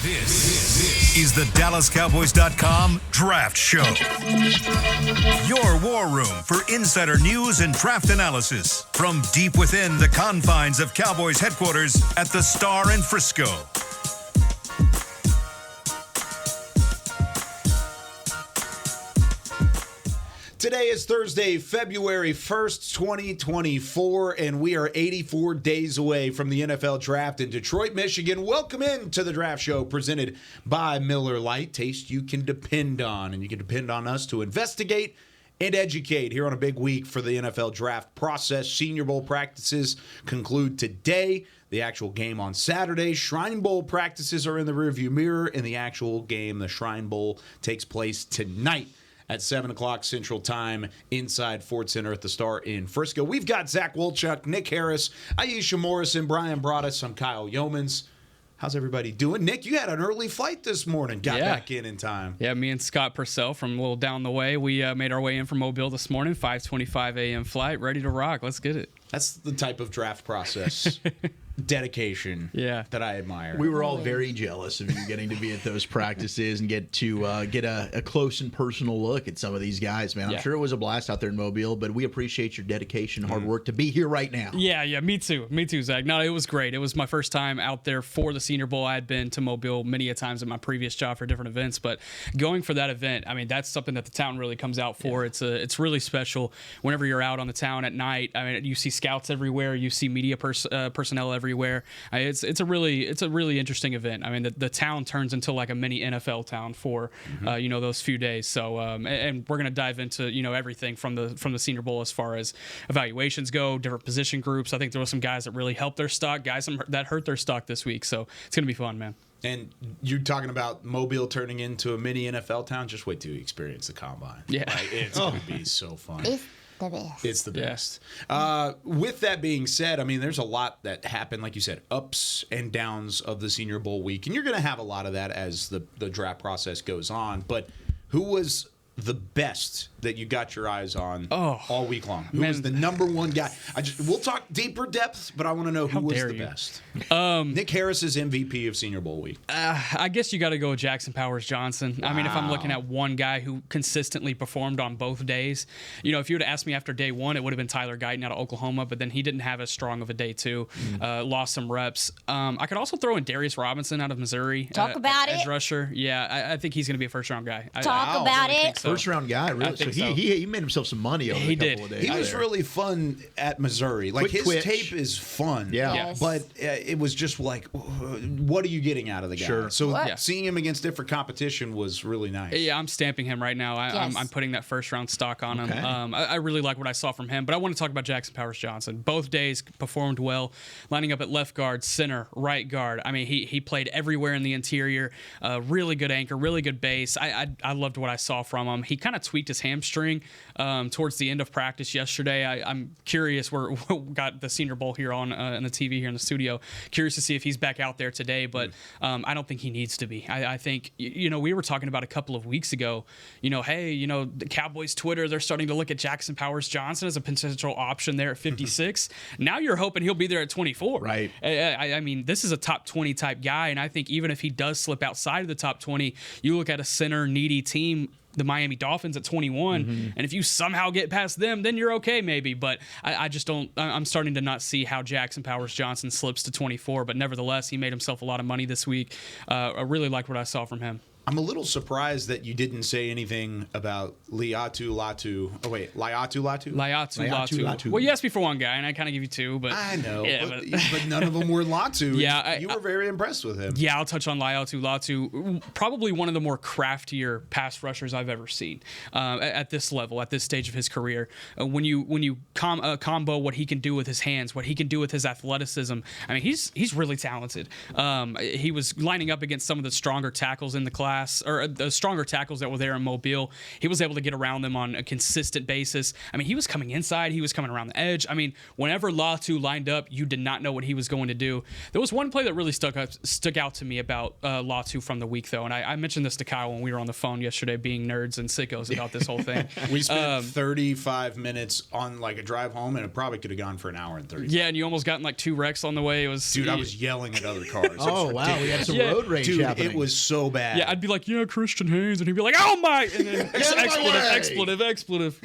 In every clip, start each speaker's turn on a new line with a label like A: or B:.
A: This is the DallasCowboys.com Draft Show. Your war room for insider news and draft analysis from deep within the confines of Cowboys headquarters at the Star in Frisco.
B: Today is Thursday, February 1st, 2024, and we are 84 days away from the NFL Draft in Detroit, Michigan. Welcome into the Draft Show presented by Miller Lite. Taste you can depend on, and you can depend on us to investigate and educate here on a big week for the NFL Draft process. Senior Bowl practices conclude today. The actual game on Saturday. Shrine Bowl practices are in the rearview mirror, and the actual game, the Shrine Bowl, takes place tonight at 7 o'clock Central Time inside Ford Center at the Star in Frisco. We've got Zach Wolchuk, Nick Harris, Aisha Morrison, Brian Broaddus. I'm Kyle Yeomans. How's everybody doing? Nick, you had an early flight this morning. Got back in time.
C: Yeah, me and Scott Purcell from a little down the way. We made our way in from Mobile this morning, 5:25 a.m. flight, ready to rock. Let's get it.
B: That's the type of draft process dedication that I admire.
D: We were all very jealous of you getting to be at those practices and get to get a close and personal look at some of these guys, man. I'm sure it was a blast out there in Mobile, but we appreciate your dedication and hard work to be here right now.
C: Yeah, me too, Zach. No, it was great. It was my first time out there for the Senior Bowl. I had been to Mobile many a times at my previous job for different events, but going for that event, I mean, that's something that the town really comes out for. It's really special whenever you're out on the town at night. I mean, you see scouts everywhere, you see media personnel everywhere. It's a really interesting event. I mean, the town turns into like a mini NFL town for those few days. So and we're gonna dive into everything from the Senior Bowl as far as evaluations go, different position groups. I think there were some guys that really helped their stock, guys that hurt their stock this week. So it's gonna be fun, man.
B: And you're talking about Mobile turning into a mini NFL town. Just wait till you experience the combine.
C: Yeah,
B: it's gonna be so fun.
E: The best.
B: It's the best. With that being said, I mean, there's a lot that happened, like you said, ups and downs of the Senior Bowl week. And you're going to have a lot of that as the draft process goes on. But who was the best that you got your eyes on all week long? Who was the number one guy? We'll talk deeper depths, but I want to know who was the best. Nick Harris is MVP of Senior Bowl week.
C: I guess you got to go with Jackson Powers Johnson. Wow. I mean, if I'm looking at one guy who consistently performed on both days, if you would have asked me after day one, it would have been Tyler Guyton out of Oklahoma, but then he didn't have as strong of a day two. Lost some reps. I could also throw in Darius Robinson out of Missouri.
E: Talk about
C: edge rusher. Yeah, I think he's going to be a first-round guy.
E: Talk about it.
D: First round guy, really. So he made himself some money over a couple of days.
B: He was really fun at Missouri. Like his tape is fun.
D: Yeah.
E: Yes.
B: But it was just like, what are you getting out of the guy?
D: Sure.
B: So seeing him against different competition was really nice.
C: Yeah, I'm stamping him right now. I'm putting that first round stock on him. I really like what I saw from him. But I want to talk about Jackson Powers Johnson. Both days performed well, lining up at left guard, center, right guard. I mean, he played everywhere in the interior. Really good anchor, really good base. I loved what I saw from him. He kind of tweaked his hamstring towards the end of practice yesterday. I'm curious. We got the Senior Bowl here on the TV here in the studio. Curious to see if he's back out there today, but I don't think he needs to be. I think we were talking about a couple of weeks ago. The Cowboys Twitter, they're starting to look at Jackson Powers Johnson as a potential option there at 56. Now you're hoping he'll be there at 24.
D: Right.
C: I mean, this is a top 20 type guy, and I think even if he does slip outside of the top 20, you look at a center needy team, the Miami Dolphins at 21, and if you somehow get past them, then you're okay maybe, but I just don't. I'm starting to not see how Jackson Powers Johnson slips to 24, but nevertheless, he made himself a lot of money this week. I really liked what I saw from him.
B: I'm a little surprised that you didn't say anything about Laiatu Latu. Oh, wait, Laiatu Latu?
C: Laiatu Latu. Well, you asked me for one guy, and I kind of give you two. But
B: I know, but none of them were Latu.
C: Yeah,
B: you were very impressed with him.
C: Yeah, I'll touch on Laiatu Latu. Probably one of the more craftier pass rushers I've ever seen at this level, at this stage of his career. When you combo what he can do with his hands, what he can do with his athleticism, I mean, he's really talented. He was lining up against some of the stronger tackles in the class. class or the stronger tackles that were there in Mobile. He was able to get around them on a consistent basis. I mean, he was coming inside. He was coming around the edge. I mean, whenever Latu lined up, you did not know what he was going to do. There was one play that really stuck out to me about Latu from the week, though, and I mentioned this to Kyle when we were on the phone yesterday, being nerds and sickos about this whole thing.
B: We spent 35 minutes on like a drive home, and it probably could have gone for an hour and 30.
C: Yeah, and you almost got in like 2 wrecks on the way. It was
B: I was yelling at other cars.
D: Oh, wow. We had some road rage happening.
B: It was so bad.
C: Yeah, I'd be like, Christian Haynes, and he'd be like, oh my, and then expletive.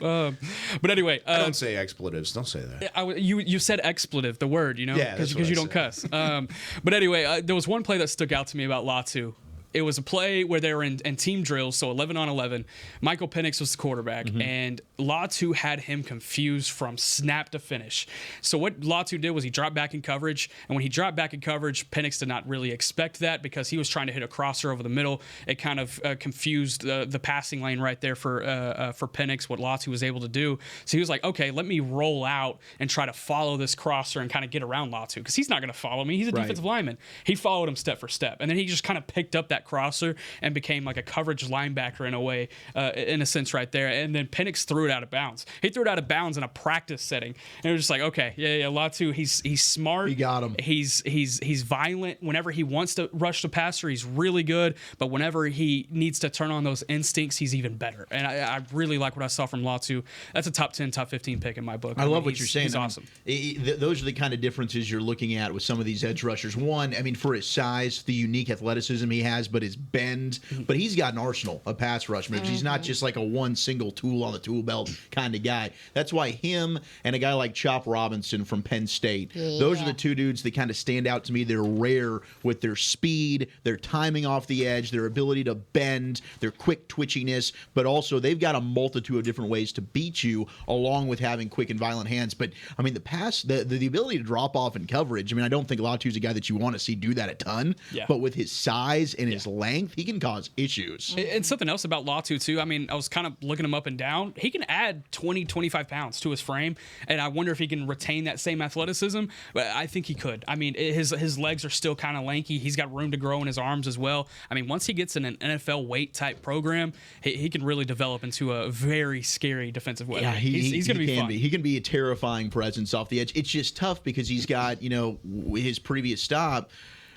C: But anyway,
B: I don't say expletives. Don't say that.
C: You said expletive, the word,
B: Yeah,
C: because you don't cuss. But anyway, there was one play that stuck out to me about Latu. It was a play where they were in team drills, so 11 on 11. Michael Penix was the quarterback, and Latu had him confused from snap to finish. So what Latu did was he dropped back in coverage, and when he dropped back in coverage, Penix did not really expect that because he was trying to hit a crosser over the middle. It kind of confused the passing lane right there for Penix, what Latu was able to do. So he was like, okay, let me roll out and try to follow this crosser and kind of get around Latu because he's not going to follow me. He's a defensive lineman. He followed him step for step, and then he just kind of picked up that crosser and became like a coverage linebacker in a way, in a sense right there. And then Penix threw it out of bounds. He threw it out of bounds in a practice setting. And it was just like, okay, yeah, Latu, he's smart.
D: He got him.
C: He's violent. Whenever he wants to rush the passer, he's really good. But whenever he needs to turn on those instincts, he's even better. And I really like what I saw from Latu. That's a top 10, top 15 pick in my book.
D: I love what you're saying.
C: He's awesome.
D: Those are the kind of differences you're looking at with some of these edge rushers. One, I mean, for his size, the unique athleticism he has, but his bend, but he's got an arsenal of pass rush moves. He's not just like a one single tool on the tool belt kind of guy. That's why him and a guy like Chop Robinson from Penn State, those are the two dudes that kind of stand out to me. They're rare with their speed, their timing off the edge, their ability to bend, their quick twitchiness, but also they've got a multitude of different ways to beat you along with having quick and violent hands. But I mean, the ability to drop off in coverage, I mean, I don't think Latu's a guy that you want to see do that a ton, but with his size and his length, he can cause issues.
C: And something else about Latu, too, I mean, I was kind of looking him up and down. He can add 20, 25 pounds to his frame, and I wonder if he can retain that same athleticism. But I think he could. I mean, his legs are still kind of lanky. He's got room to grow in his arms as well. I mean, once he gets in an NFL weight-type program, he can really develop into a very scary defensive weapon. Yeah, he's going to be fun.
D: He can be a terrifying presence off the edge. It's just tough because he's got, his previous stop,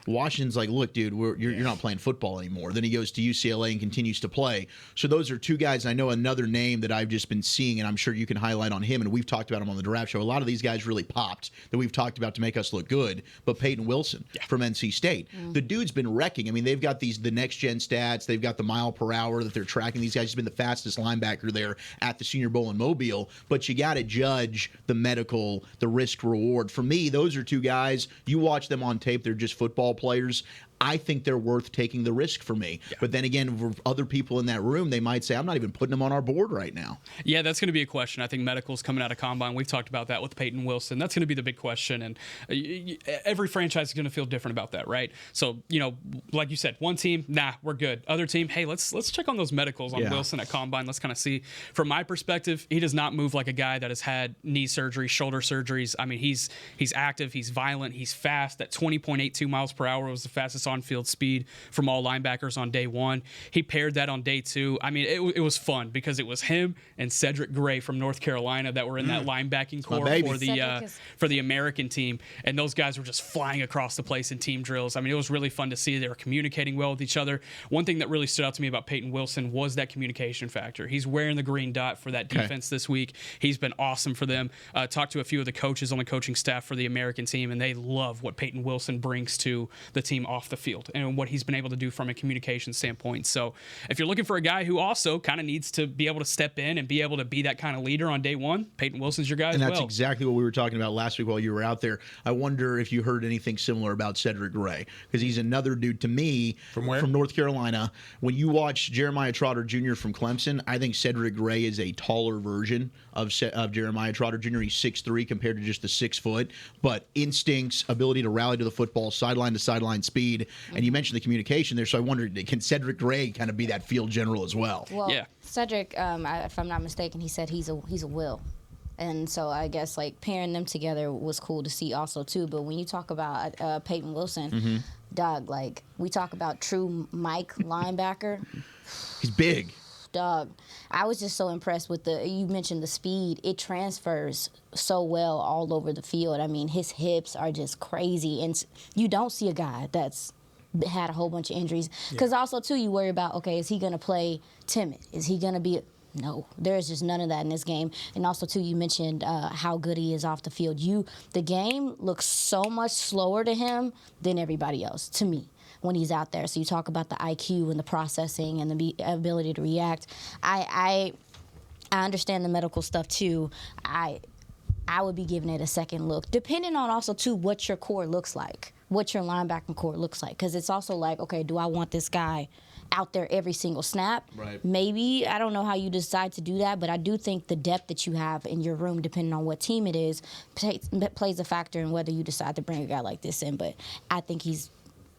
D: Washington's like, look, dude, you're not playing football anymore. Then he goes to UCLA and continues to play. So those are two guys. And I know another name that I've just been seeing, and I'm sure you can highlight on him, and we've talked about him on the draft show. A lot of these guys really popped that we've talked about to make us look good. But Peyton Wilson from NC State, the dude's been wrecking. I mean, they've got the next-gen stats. They've got the mile per hour that they're tracking. These guys have been the fastest linebacker there at the Senior Bowl in Mobile. But you got to judge the medical, the risk-reward. For me, those are two guys. You watch them on tape. They're just football players. I think they're worth taking the risk for me. Yeah. But then again, for other people in that room, they might say, I'm not even putting them on our board right now.
C: Yeah, that's going to be a question. I think medical's coming out of Combine. We've talked about that with Peyton Wilson. That's going to be the big question. And every franchise is going to feel different about that, right? So, like you said, one team, nah, we're good. Other team, hey, let's check on those medicals on Wilson at Combine. Let's kind of see. From my perspective, he does not move like a guy that has had knee surgery, shoulder surgeries. I mean, he's active, he's violent, he's fast. That 20.82 miles per hour was the fastest on-field speed from all linebackers on day one. He paired that on day two. I mean, it was fun because it was him and Cedric Gray from North Carolina that were in that linebacking core for the American team, and those guys were just flying across the place in team drills. I mean, it was really fun to see. They were communicating well with each other. One thing that really stood out to me about Peyton Wilson was that communication factor. He's wearing the green dot for that defense this week. He's been awesome for them. Talked to a few of the coaches on the coaching staff for the American team, and they love what Peyton Wilson brings to the team off the field and what he's been able to do from a communication standpoint. So if you're looking for a guy who also kind of needs to be able to step in and be able to be that kind of leader on day one, Peyton Wilson's your guy as well.
D: And that's exactly what we were talking about last week while you were out there. I wonder if you heard anything similar about Cedric Gray, because he's another dude to me
B: from
D: North Carolina. When you watch Jeremiah Trotter Jr. from Clemson, I think Cedric Gray is a taller version of Jeremiah Trotter Jr. He's 6'3" compared to just the 6 foot, but instincts, ability to rally to the football, sideline to sideline speed, and you mentioned the communication there, so I wondered, can Cedric Gray kind of be that field general as well?
E: Well, Cedric, if I'm not mistaken, he said he's a will. And so I guess like pairing them together was cool to see also too. But when you talk about Peyton Wilson, dog, like we talk about true Mike linebacker.
D: He's big.
E: Dog, I was just so impressed with you mentioned the speed. It transfers so well all over the field. I mean, his hips are just crazy. And you don't see a guy that's had a whole bunch of injuries. Because also, too, you worry about, okay, is he going to play timid? Is he going to be... No, there's just none of that in this game. And also, too, you mentioned how good he is off the field. The game looks so much slower to him than everybody else, to me, when he's out there. So you talk about the IQ and the processing and the ability to react. I understand the medical stuff, too. I would be giving it a second look, depending on also, too, what your core looks like, what your linebacking core looks like. Because it's also like, okay, do I want this guy out there every single snap?
D: Right.
E: Maybe. I don't know how you decide to do that, but I do think the depth that you have in your room, depending on what team it is, plays a factor in whether you decide to bring a guy like this in. But I think he's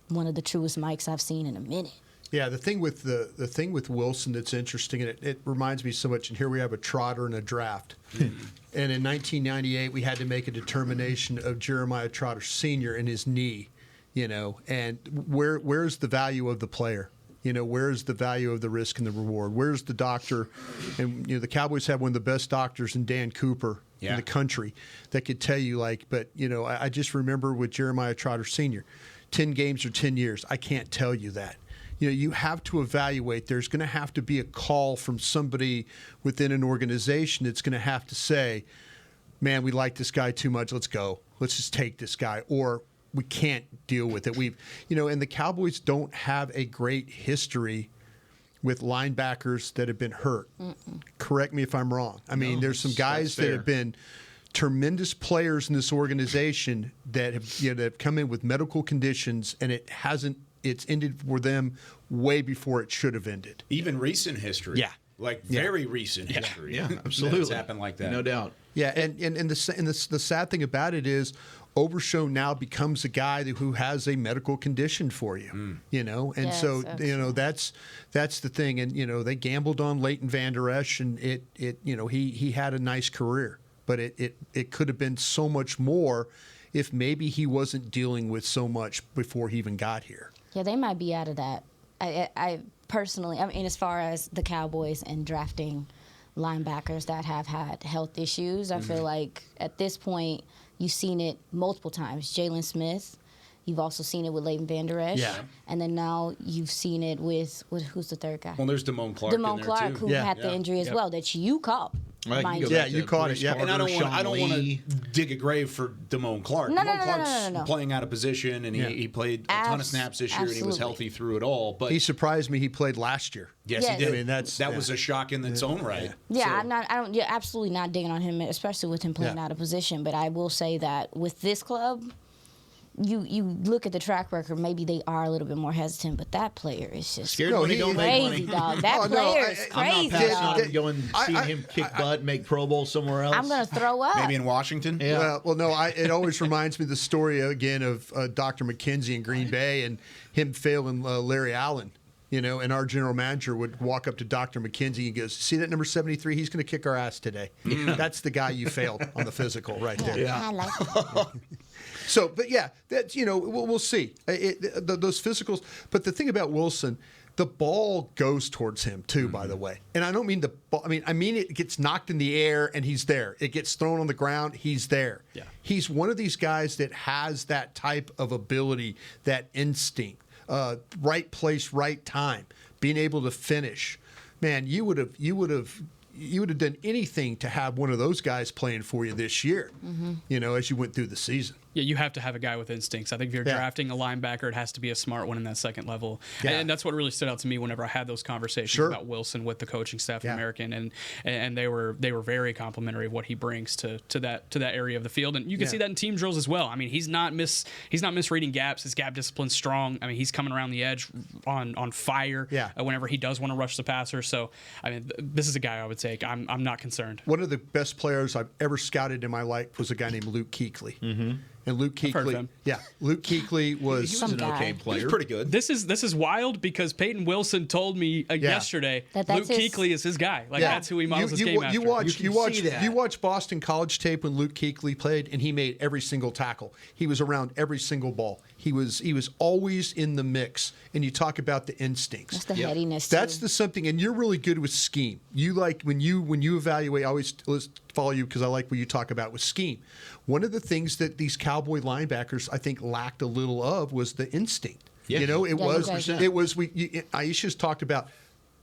E: one of the truest Mikes I've seen in a minute.
F: Yeah, the thing with the thing with Wilson that's interesting, and it reminds me so much. And here we have a trotter in a draft, and in 1998 we had to make a determination of Jeremiah Trotter Sr. and his knee, and where's the value of the player? Where's the value of the risk and the reward? Where's the doctor? And the Cowboys have one of the best doctors in Dan Cooper in the country that could tell you, I just remember with Jeremiah Trotter Sr., 10 games or 10 years. I can't tell you that. You have to evaluate. There's going to have to be a call from somebody within an organization that's going to have to say, man, we like this guy too much. Let's go. Let's just take this guy. Or we can't deal with it. And the Cowboys don't have a great history with linebackers that have been hurt. Correct me if I'm wrong. I mean, there's some guys that have been tremendous players in this organization that have come in with medical conditions, and it's ended for them way before it should have ended.
B: Even recent history.
F: Yeah.
B: Very recent history.
D: Yeah, absolutely.
B: It's happened like that.
D: No doubt.
F: Yeah, and the sad thing about it is Overshown now becomes a guy who has a medical condition for you, and
E: Yes,
F: so
E: absolutely.
F: that's the thing, and they gambled on Leighton Vander Esch, and he had a nice career, but it could have been so much more if maybe he wasn't dealing with so much before he even got here.
E: Yeah, they might be out of that. I personally, as far as the Cowboys and drafting linebackers that have had health issues, I feel like at this point you've seen it multiple times. Jalen Smith, you've also seen it with Leighton Vander Esch, and then now you've seen it with who's the third guy?
B: Well, there's Damone Clark.
E: Damone Clark, who had the injury as well that you caught.
B: Mind
F: Yeah, you caught it. Yeah,
B: and I don't want to dig a grave for Damone Clark. Damone Clark's playing out of position, and he played a ton of snaps this year, and he was healthy through it all. But
F: he surprised me. He played last year.
B: Yes, he did.
F: I mean, that was
B: a shock in its own right.
E: Yeah, absolutely not digging on him, especially with him playing out of position. But I will say that with this club, you look at the track record, maybe they are a little bit more hesitant, but that player is just
D: Scared when he don't make money.
E: crazy, dog. That player is crazy,
D: I'm not passing
E: dog.
D: on going seeing him kick butt, make Pro Bowl somewhere else.
E: I'm going to throw up.
B: Maybe in Washington?
D: Yeah.
F: Well, no, it always reminds me of the story, again, of Dr. McKenzie in Green Bay and him failing Larry Allen. And our general manager would walk up to Dr. McKenzie and goes, see that number 73? He's going to kick our ass today. That's the guy you failed on the physical right there.
E: I like it.
F: So, but yeah, that's, we'll see. Those physicals. But the thing about Wilson, the ball goes towards him too, by the way. And I don't mean the ball. I mean it gets knocked in the air and he's there. It gets thrown on the ground. He's there.
C: Yeah.
F: He's one of these guys that has that type of ability, that instinct, right place, right time, being able to finish. Man, you would have done anything to have one of those guys playing for you this year, as you went through the season.
C: Yeah, you have to have a guy with instincts. I think if you're drafting a linebacker, it has to be a smart one in that second level.
F: Yeah.
C: And that's what really stood out to me whenever I had those conversations about Wilson with the coaching staff at American, and they were very complimentary of what he brings to that area of the field. And you can see that in team drills as well. I mean, he's not misreading gaps. His gap discipline's strong. I mean, he's coming around the edge on fire whenever he does want to rush the passer. So, I mean, this is a guy I would take. I'm not concerned.
F: One of the best players I've ever scouted in my life was a guy named Luke Kuechly. And Luke
C: I've heard of
F: Kuechly,
C: him.
F: Luke Kuechly was
D: He was an okay
B: He's
D: player.
B: pretty good.
C: This is wild because Peyton Wilson told me yesterday
E: That's
C: Luke
E: his-
C: Kuechly is his guy. Like that's who he models his game
F: you
C: after.
F: watch Boston College tape when Luke Kuechly played, and he made every single tackle. He was around every single ball. He was always in the mix. And you talk about the instincts.
E: That's the headiness.
F: That's
E: too.
F: something, and you're really good with scheme. You like when you evaluate. I always follow you because I like what you talk about with scheme. One of the things that these Cowboy linebackers I think lacked a little of was the instinct.
D: Yeah.
F: You know, it was
D: 100%.
F: Aisha's talked about.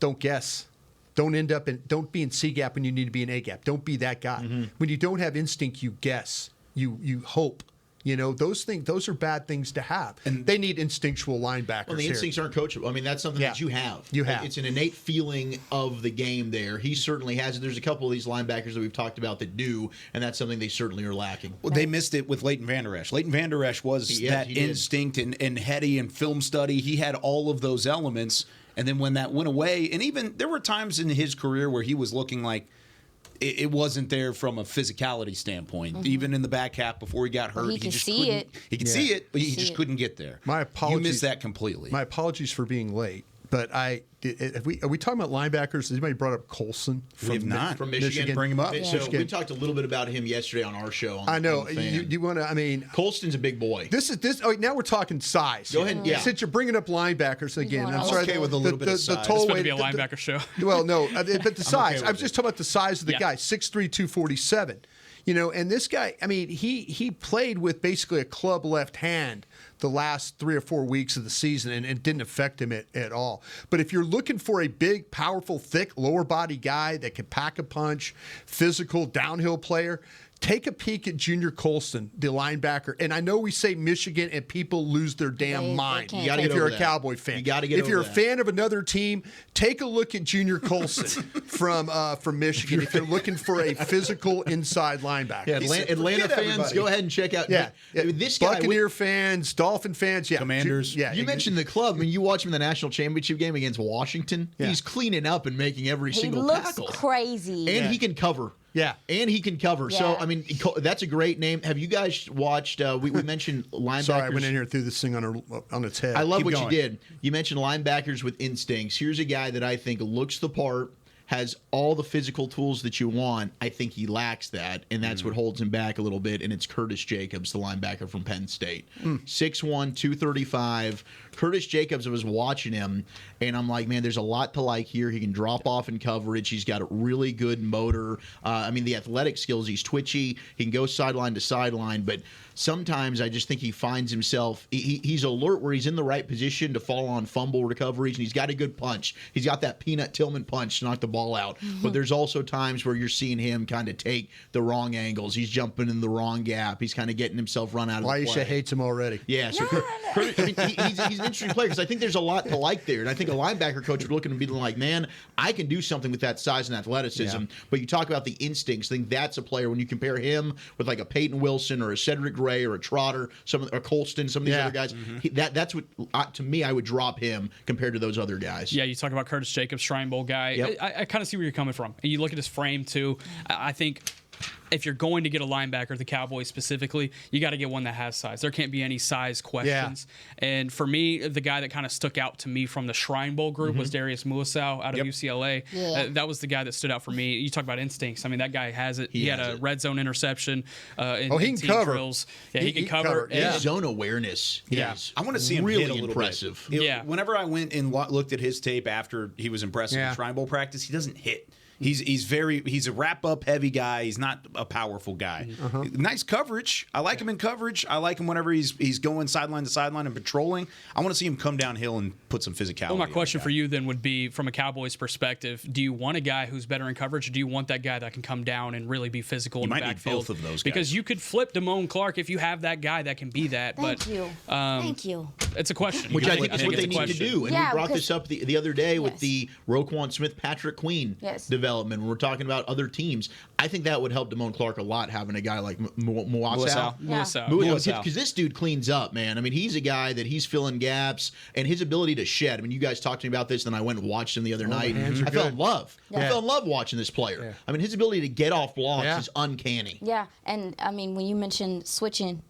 F: Don't guess. Don't be in C gap when you need to be in A gap. Don't be that guy.
D: Mm-hmm.
F: When you don't have instinct, you guess. You hope. You know, those are bad things to have. And they need instinctual linebackers.
D: Well, the instincts aren't coachable. I mean, that's something that you have.
F: You have.
D: It's an innate feeling of the game there. He certainly has it. There's a couple of these linebackers that we've talked about that do, and that's something they certainly are lacking.
B: Well, they missed it with Leighton Vander Esch. Leighton Vander Esch was
D: he did.
B: instinct and heady and film study. He had all of those elements. And then when that went away, and even there were times in his career where he was looking like it wasn't there from a physicality standpoint. Mm-hmm. Even in the back half before he got hurt,
E: he could
B: just
E: see
B: couldn't.
E: it.
B: He could see it, but he just couldn't get there.
F: My apologies.
B: You missed that completely.
F: My apologies for being late. But are we talking about linebackers? Has anybody brought up Colson
B: We have not.
D: From Michigan.
B: Bring him up.
D: So we talked a little bit about him yesterday on our show.
F: I know.
D: On the Fan.
F: You want to, I mean.
D: Colston's a big boy.
F: Now we're talking size.
D: Go ahead. Yeah.
F: Since you're bringing up linebackers again, I'm sorry.
B: okay with a little bit of size.
C: It's supposed to be a linebacker show.
F: Well, no, but the size.
B: with
F: I was just talking about the size of the guy, 6'3", 247. You know, and this guy, I mean, he played with basically a club left hand the last 3 or 4 weeks of the season, and it didn't affect him at all. But if you're looking for a big, powerful, thick, lower body guy that can pack a punch, physical, downhill player, take a peek at Junior Colston, the linebacker. And I know we say Michigan and people lose their damn mind
E: You gotta
F: if
D: get
F: you're
D: over
F: a
D: that.
F: Cowboy fan.
D: You gotta get
F: if you're
D: over
F: a
D: that.
F: fan of another team, take a look at Junior Colston from Michigan if you're looking for a physical inside linebacker.
D: Yeah, Atlanta
B: Forget
D: fans,
B: everybody.
D: go ahead and check out.
F: Yeah.
D: This guy.
F: Buccaneer fans, Dolphin fans,
B: Commanders.
D: You mentioned the club. I mean, you watch him in the national championship game against Washington.
F: Yeah.
D: He's cleaning up and making every
E: He
D: single
E: looks
D: tackle.
E: crazy.
D: And he can cover.
F: Yeah.
D: And he can cover. So,
E: Yeah.
D: I mean, that's a great name. Have you guys watched, we mentioned linebackers.
F: Sorry, I went in here and threw this thing on its head.
D: I love
B: Keep
D: what
B: going.
D: you did. You mentioned linebackers with instincts. Here's a guy that I think looks the part, has all the physical tools that you want. I think he lacks that, and that's what holds him back a little bit, and it's Curtis Jacobs, the linebacker from Penn State. 6'1", 235. Curtis Jacobs, I was watching him, and I'm like, man, there's a lot to like here. He can drop off in coverage. He's got a really good motor. I mean, the athletic skills, he's twitchy. He can go sideline to sideline, but sometimes I just think he finds himself, he's alert where he's in the right position to fall on fumble recoveries, and he's got a good punch. He's got that Peanut Tillman punch to knock the ball out. But there's also times where you're seeing him kind of take the wrong angles. He's jumping in the wrong gap. He's kind of getting himself run out of the play.
F: Aisha hates him already.
D: Yeah, so Curtis, I mean, he's an interesting player because I think there's a lot to like there, and I think a linebacker coach would look at him and be like, "Man, I can do something with that size and athleticism."
F: Yeah.
D: But you talk about the instincts. I think that's a player when you compare him with like a Peyton Wilson or a Cedric Gray or a Trotter, or Colston, some of these other guys. That's what to me I would drop him compared to those other guys.
C: Yeah, you talk about Curtis Jacobs, Shrine Bowl guy.
D: Yep.
C: I kind of see where you're coming from. And you look at his frame, too. I think if you're going to get a linebacker, the Cowboys specifically, you got to get one that has size. There can't be any size questions. Yeah. And for me, the guy that kind of stuck out to me from the Shrine Bowl group was Darius Muasau out of UCLA.
E: Yeah.
C: That was the guy that stood out for me. You talk about instincts. I mean, that guy has it. He had a red zone interception in
F: he can
C: team
F: cover.
C: drills. Yeah, he can cover.
F: Yeah.
D: His zone awareness is
B: I want to see him
D: really
B: hit a little
D: impressive.
B: bit.
C: Yeah.
B: Whenever I went and looked at his tape after he was impressive in Shrine Bowl practice, he doesn't hit. He's a wrap up heavy guy. He's not a powerful guy. Nice coverage. I like him in coverage. I like him whenever he's going sideline to sideline and patrolling. I want to see him come downhill and put some physicality.
C: Well, my question for you then would be, from a Cowboys perspective, do you want a guy who's better in coverage, or do you want that guy that can come down and really be physical in the
B: might need
C: backfield?
B: both of those guys.
C: Because you could flip Damone Clark if you have that guy that can be that.
E: Thank you. Thank you.
C: It's a question.
D: Which I think
C: I
D: is what
C: it's
D: they
C: a
D: need to
C: question.
D: do. And
E: Yeah,
D: we brought
E: because-
D: this up the other day with
E: Yes.
D: the Roquan Smith, Patrick Queen development. When we're talking about other teams, I think that would help Damone Clark a lot, having a guy like Muasau.
C: Muasau.
D: Because this dude cleans up, man. I mean, he's a guy that he's filling gaps, and his ability to shed. I mean, you guys talked to me about this, and I went and watched him the other night. I fell in love. I fell in love watching this player. I mean, his ability to get off blocks is uncanny.
E: Yeah, and I mean, when you mentioned switching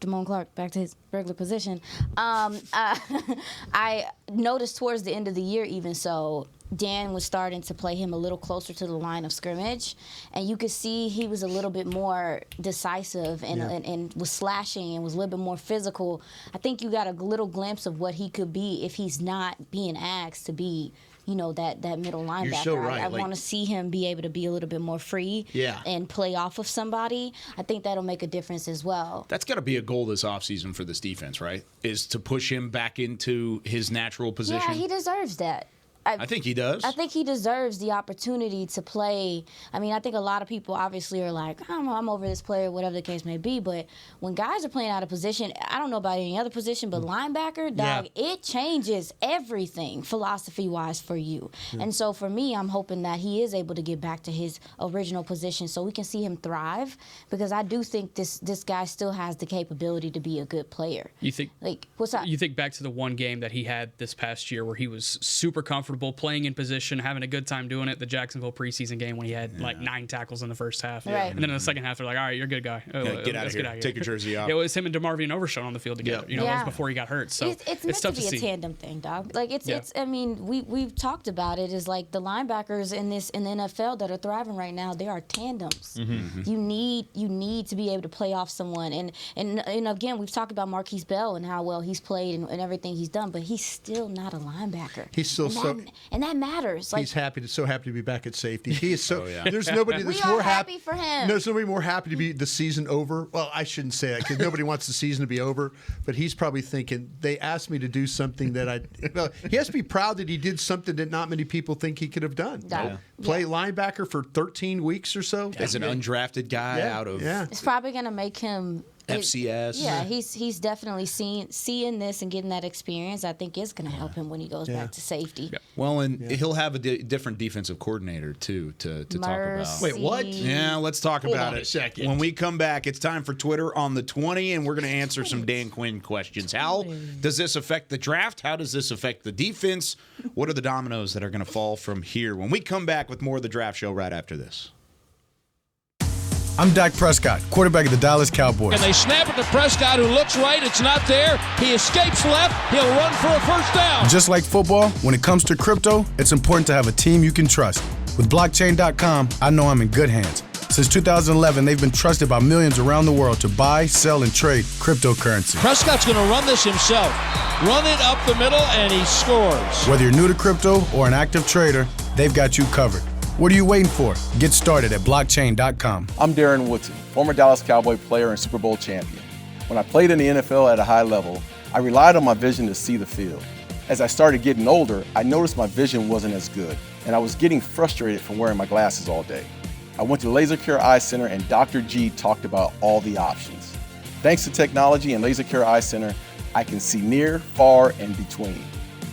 E: Damone Clark back to his regular position. I noticed towards the end of the year, even so, Dan was starting to play him a little closer to the line of scrimmage, and you could see he was a little bit more decisive and was slashing and was a little bit more physical. I think you got a little glimpse of what he could be if he's not being asked to be, that middle linebacker.
D: You're so right.
E: I want to see him be able to be a little bit more free and play off of somebody. I think that'll make a difference as well.
B: That's got to be a goal this offseason for this defense, right? Is to push him back into his natural position.
E: Yeah, he deserves that.
B: I think he does.
E: I think he deserves the opportunity to play. I mean, I think a lot of people obviously are like, I don't know, I'm over this player, whatever the case may be. But when guys are playing out of position, I don't know about any other position, but linebacker, dog, it changes everything philosophy-wise for you. And so for me, I'm hoping that he is able to get back to his original position so we can see him thrive, because I do think this guy still has the capability to be a good player.
C: You think?
E: What's up?
C: You think back to the one game that he had this past year where he was super comfortable playing in position, having a good time doing it, the Jacksonville preseason game when he had 9 tackles in the first half.
E: Right.
C: And then in the second half, they're like, all right, you're a good guy.
B: Get out of here. Take your jersey off.
C: It was him and DeMarvion Overshown on the field together. That was before he got hurt. So
E: it's meant
C: tough
E: to be
C: to
E: a
C: see.
E: tandem thing, dog. Like it's I mean, we've talked about it, is like the linebackers in the NFL that are thriving right now, they are tandems. You need to be able to play off someone. And again, we've talked about Marquise Bell and how well he's played and everything he's done, but he's still not a linebacker.
F: He's still
E: and that matters. Like,
F: he's so happy to be back at safety. He is so. There's nobody that's more
E: happy for him.
F: There's nobody more happy to be the season over. Well, I shouldn't say that because nobody wants the season to be over. But he's probably thinking they asked me to do something that he has to be proud that he did something that not many people think he could have done. Play linebacker for 13 weeks or so
B: as an undrafted guy out of.
E: It's probably going to make him.
B: FCS.
E: He's definitely seeing this and getting that experience. I think is going to help him when he goes back to safety.
B: Well, and he'll have a different defensive coordinator too to talk about.
D: Wait, what?
B: Yeah, let's talk about
D: Hold on
B: it.
D: a second.
B: When we come back, it's time for Twitter on the 20, and we're going to answer some Dan Quinn questions. How does this affect the draft? How does this affect the defense? What are the dominoes that are going to fall from here? When we come back with more of the Draft Show right after this.
G: I'm Dak Prescott, quarterback of the Dallas Cowboys.
H: And they snap it to Prescott, who looks right. It's not there. He escapes left. He'll run for a first down.
G: Just like football, when it comes to crypto, it's important to have a team you can trust. With blockchain.com, I know I'm in good hands. Since 2011, they've been trusted by millions around the world to buy, sell, and trade cryptocurrency.
H: Prescott's going to run this himself. Run it up the middle, and he scores.
G: Whether you're new to crypto or an active trader, they've got you covered. What are you waiting for? Get started at blockchain.com.
I: I'm Darren Woodson, former Dallas Cowboy player and Super Bowl champion. When I played in the NFL at a high level, I relied on my vision to see the field. As I started getting older, I noticed my vision wasn't as good, and I was getting frustrated from wearing my glasses all day. I went to Laser Care Eye Center, and Dr. G talked about all the options. Thanks to technology and Laser Care Eye Center, I can see near, far, and between.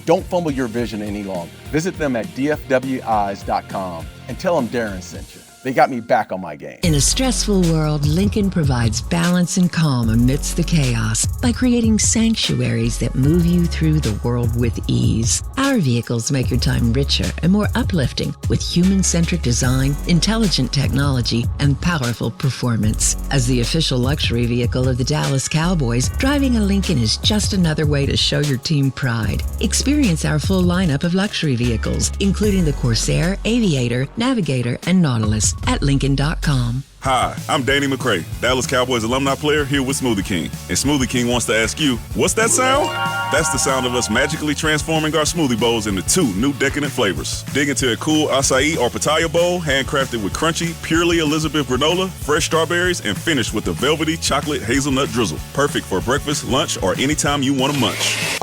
I: Don't fumble your vision any longer. Visit them at dfweyes.com and tell them Darren sent you. They got me back on my game.
J: In a stressful world, Lincoln provides balance and calm amidst the chaos by creating sanctuaries that move you through the world with ease. Our vehicles make your time richer and more uplifting with human-centric design, intelligent technology, and powerful performance. As the official luxury vehicle of the Dallas Cowboys, driving a Lincoln is just another way to show your team pride. Experience our full lineup of luxury vehicles, including the Corsair, Aviator, Navigator, and Nautilus at Lincoln.com.
K: Hi, I'm Danny McCray, Dallas Cowboys alumni player here with Smoothie King. And Smoothie King wants to ask you, what's that sound? That's the sound of us magically transforming our smoothie bowls into 2 new decadent flavors. Dig into a cool acai or pitaya bowl, handcrafted with crunchy, purely Elizabeth granola, fresh strawberries, and finished with a velvety chocolate hazelnut drizzle. Perfect for breakfast, lunch, or anytime you want to munch.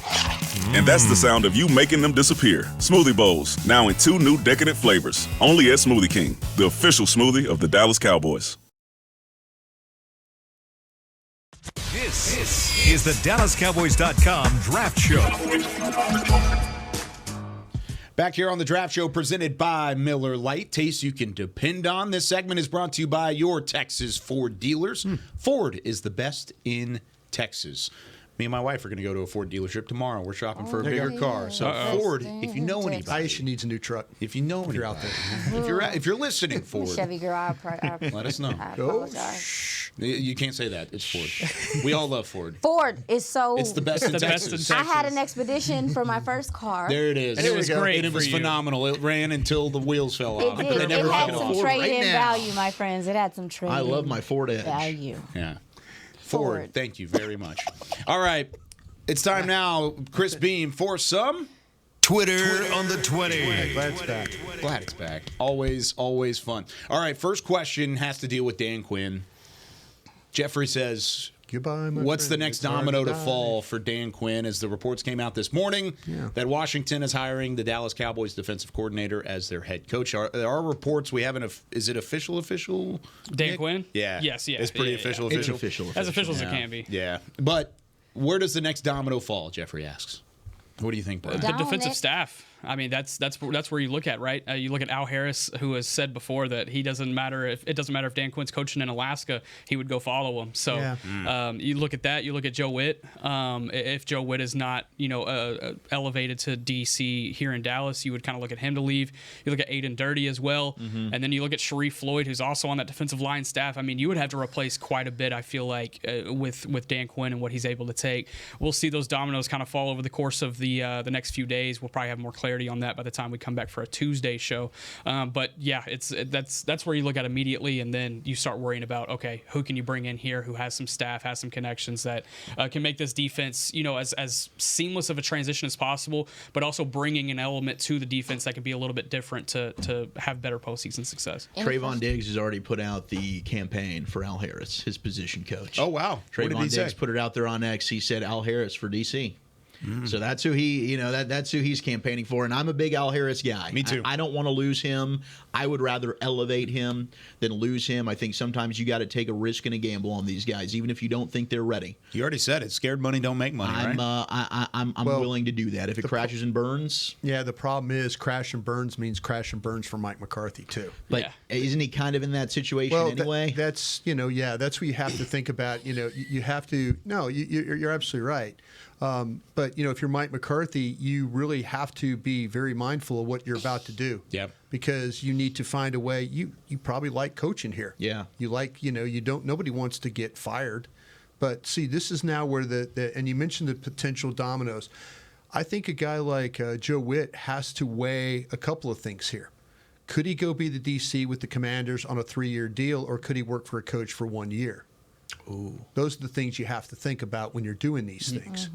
K: And that's the sound of you making them disappear. Smoothie bowls, now in 2 new decadent flavors. Only at Smoothie King, the official smoothie of the Dallas Cowboys.
A: This is the DallasCowboys.com Draft Show.
B: Back here on the Draft Show presented by Miller Lite. Taste you can depend on. This segment is brought to you by your Texas Ford dealers. Ford is the best in Texas. Me and my wife are going to go to a Ford dealership tomorrow. We're shopping for a bigger car. So Ford, if you know anybody,
F: Aisha needs a new truck.
B: If you know anybody,
F: out there,
B: if you're listening, Ford,
E: Chevy girl,
B: let us know.
E: I apologize.
B: You can't say that. It's Ford. We all love Ford.
E: Ford is so.
B: It's the best in Texas.
E: I had an expedition for my first car.
B: There it is.
C: And it was great.
B: And it was phenomenal. It ran until the wheels fell off.
E: It did. It had some trade-in value, my friends. It had some trade-in.
D: I love my Ford Edge.
E: Value.
B: Yeah. Ford. Thank you very much. All right. It's time now, Chris Beam, for some
A: Twitter on the 20.
F: Glad it's back.
B: Glad it's back. Always fun. All right, first question has to deal with Dan Quinn. Jeffrey says,
F: goodbye, my
B: what's
F: friend.
B: the next
F: It's hard
B: domino to
F: die.
B: fall for Dan Quinn as the reports came out this morning that Washington is hiring the Dallas Cowboys defensive coordinator as their head coach? There are reports. We haven't. Is it official?
C: Dan Quinn?
B: Yeah.
C: Yes, yeah.
B: It's pretty
C: yeah,
B: official.
D: It's official.
C: As official as it can be.
B: Yeah. But where does the next domino fall, Jeffrey asks? What do you think, Brian?
C: The defensive staff. I mean, that's where you look at, right? You look at Al Harris, who has said before that it doesn't matter if Dan Quinn's coaching in Alaska, he would go follow him. So you look at that. You look at Joe Witt. If Joe Witt is not elevated to DC here in Dallas, you would kind of look at him to leave. You look at Aiden Dirty as well, and then you look at Sharif Floyd, who's also on that defensive line staff. I mean, you would have to replace quite a bit. I feel like with Dan Quinn and what he's able to take. We'll see those dominoes kind of fall over the course of the next few days. We'll probably have more clarity on that by the time we come back for a Tuesday show. But yeah, that's where you look at immediately, and then you start worrying about, okay, who can you bring in here who has some staff, has some connections that can make this defense, as seamless of a transition as possible, but also bringing an element to the defense that can be a little bit different to have better postseason success.
D: Trayvon Diggs has already put out the campaign for Al Harris, his position coach.
B: Oh wow!
D: Trayvon Diggs put it out there on X. He said Al Harris for DC. So that's who that's who he's campaigning for, and I'm a big Al Harris guy.
B: Me too.
D: I don't want to lose him. I would rather elevate him than lose him. I think sometimes you got to take a risk and a gamble on these guys, even if you don't think they're ready.
B: You already said it. Scared money don't make money, right?
D: I'm willing to do that if it crashes and burns.
F: Yeah, the problem is crash and burns means crash and burns for Mike McCarthy too.
D: But isn't he kind of in that situation anyway?
F: That's that's what you have to think about. You have to. No, you're absolutely right. But if you're Mike McCarthy, you really have to be very mindful of what you're about to do.
B: Yep.
F: Because you need to find a way. You probably like coaching here.
D: Yeah.
F: You like you don't. Nobody wants to get fired, but see, this is now where and you mentioned the potential dominoes. I think a guy like Joe Witt has to weigh a couple of things here. Could he go be the DC with the Commanders on a 3-year deal, or could he work for a coach for 1 year? Ooh. Those are the things you have to think about when you're doing these things,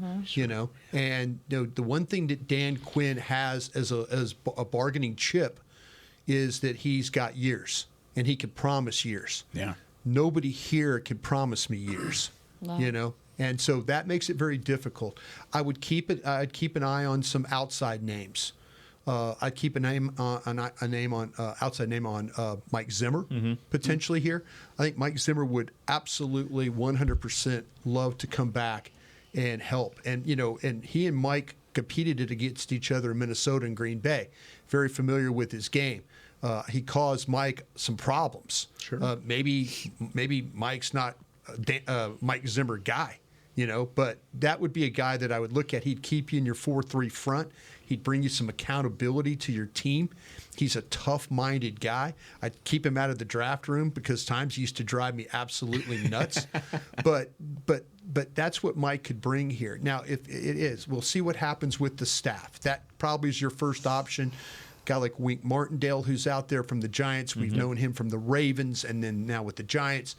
F: And the one thing that Dan Quinn has as a bargaining chip is that he's got years, and he can promise years.
B: Yeah.
F: Nobody here can promise me years, and so that makes it very difficult. I'd keep an eye on some outside names. I'd keep an outside name on Mike Zimmer potentially here. I think Mike Zimmer would absolutely 100% love to come back and help. And and he and Mike competed it against each other in Minnesota and Green Bay. Very familiar with his game. He caused Mike some problems.
D: Sure.
F: Maybe Mike's not Mike Zimmer guy. But that would be a guy that I would look at. He'd keep you in your 4-3 front. He'd bring you some accountability to your team. He's a tough-minded guy. I'd keep him out of the draft room because times he used to drive me absolutely nuts. But that's what Mike could bring here. Now, if it is, we'll see what happens with the staff. That probably is your first option. A guy like Wink Martindale, who's out there from the Giants. We've known him from the Ravens, and then now with the Giants.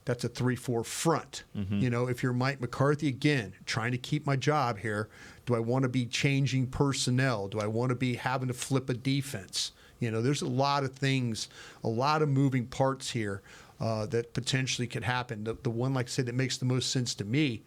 F: That's a 3-4 front. If you're Mike McCarthy, again, trying to keep my job here, do I want to be changing personnel? Do I want to be having to flip a defense? There's a lot of things, a lot of moving parts here that potentially could happen. The one, like I said, that makes the most sense to me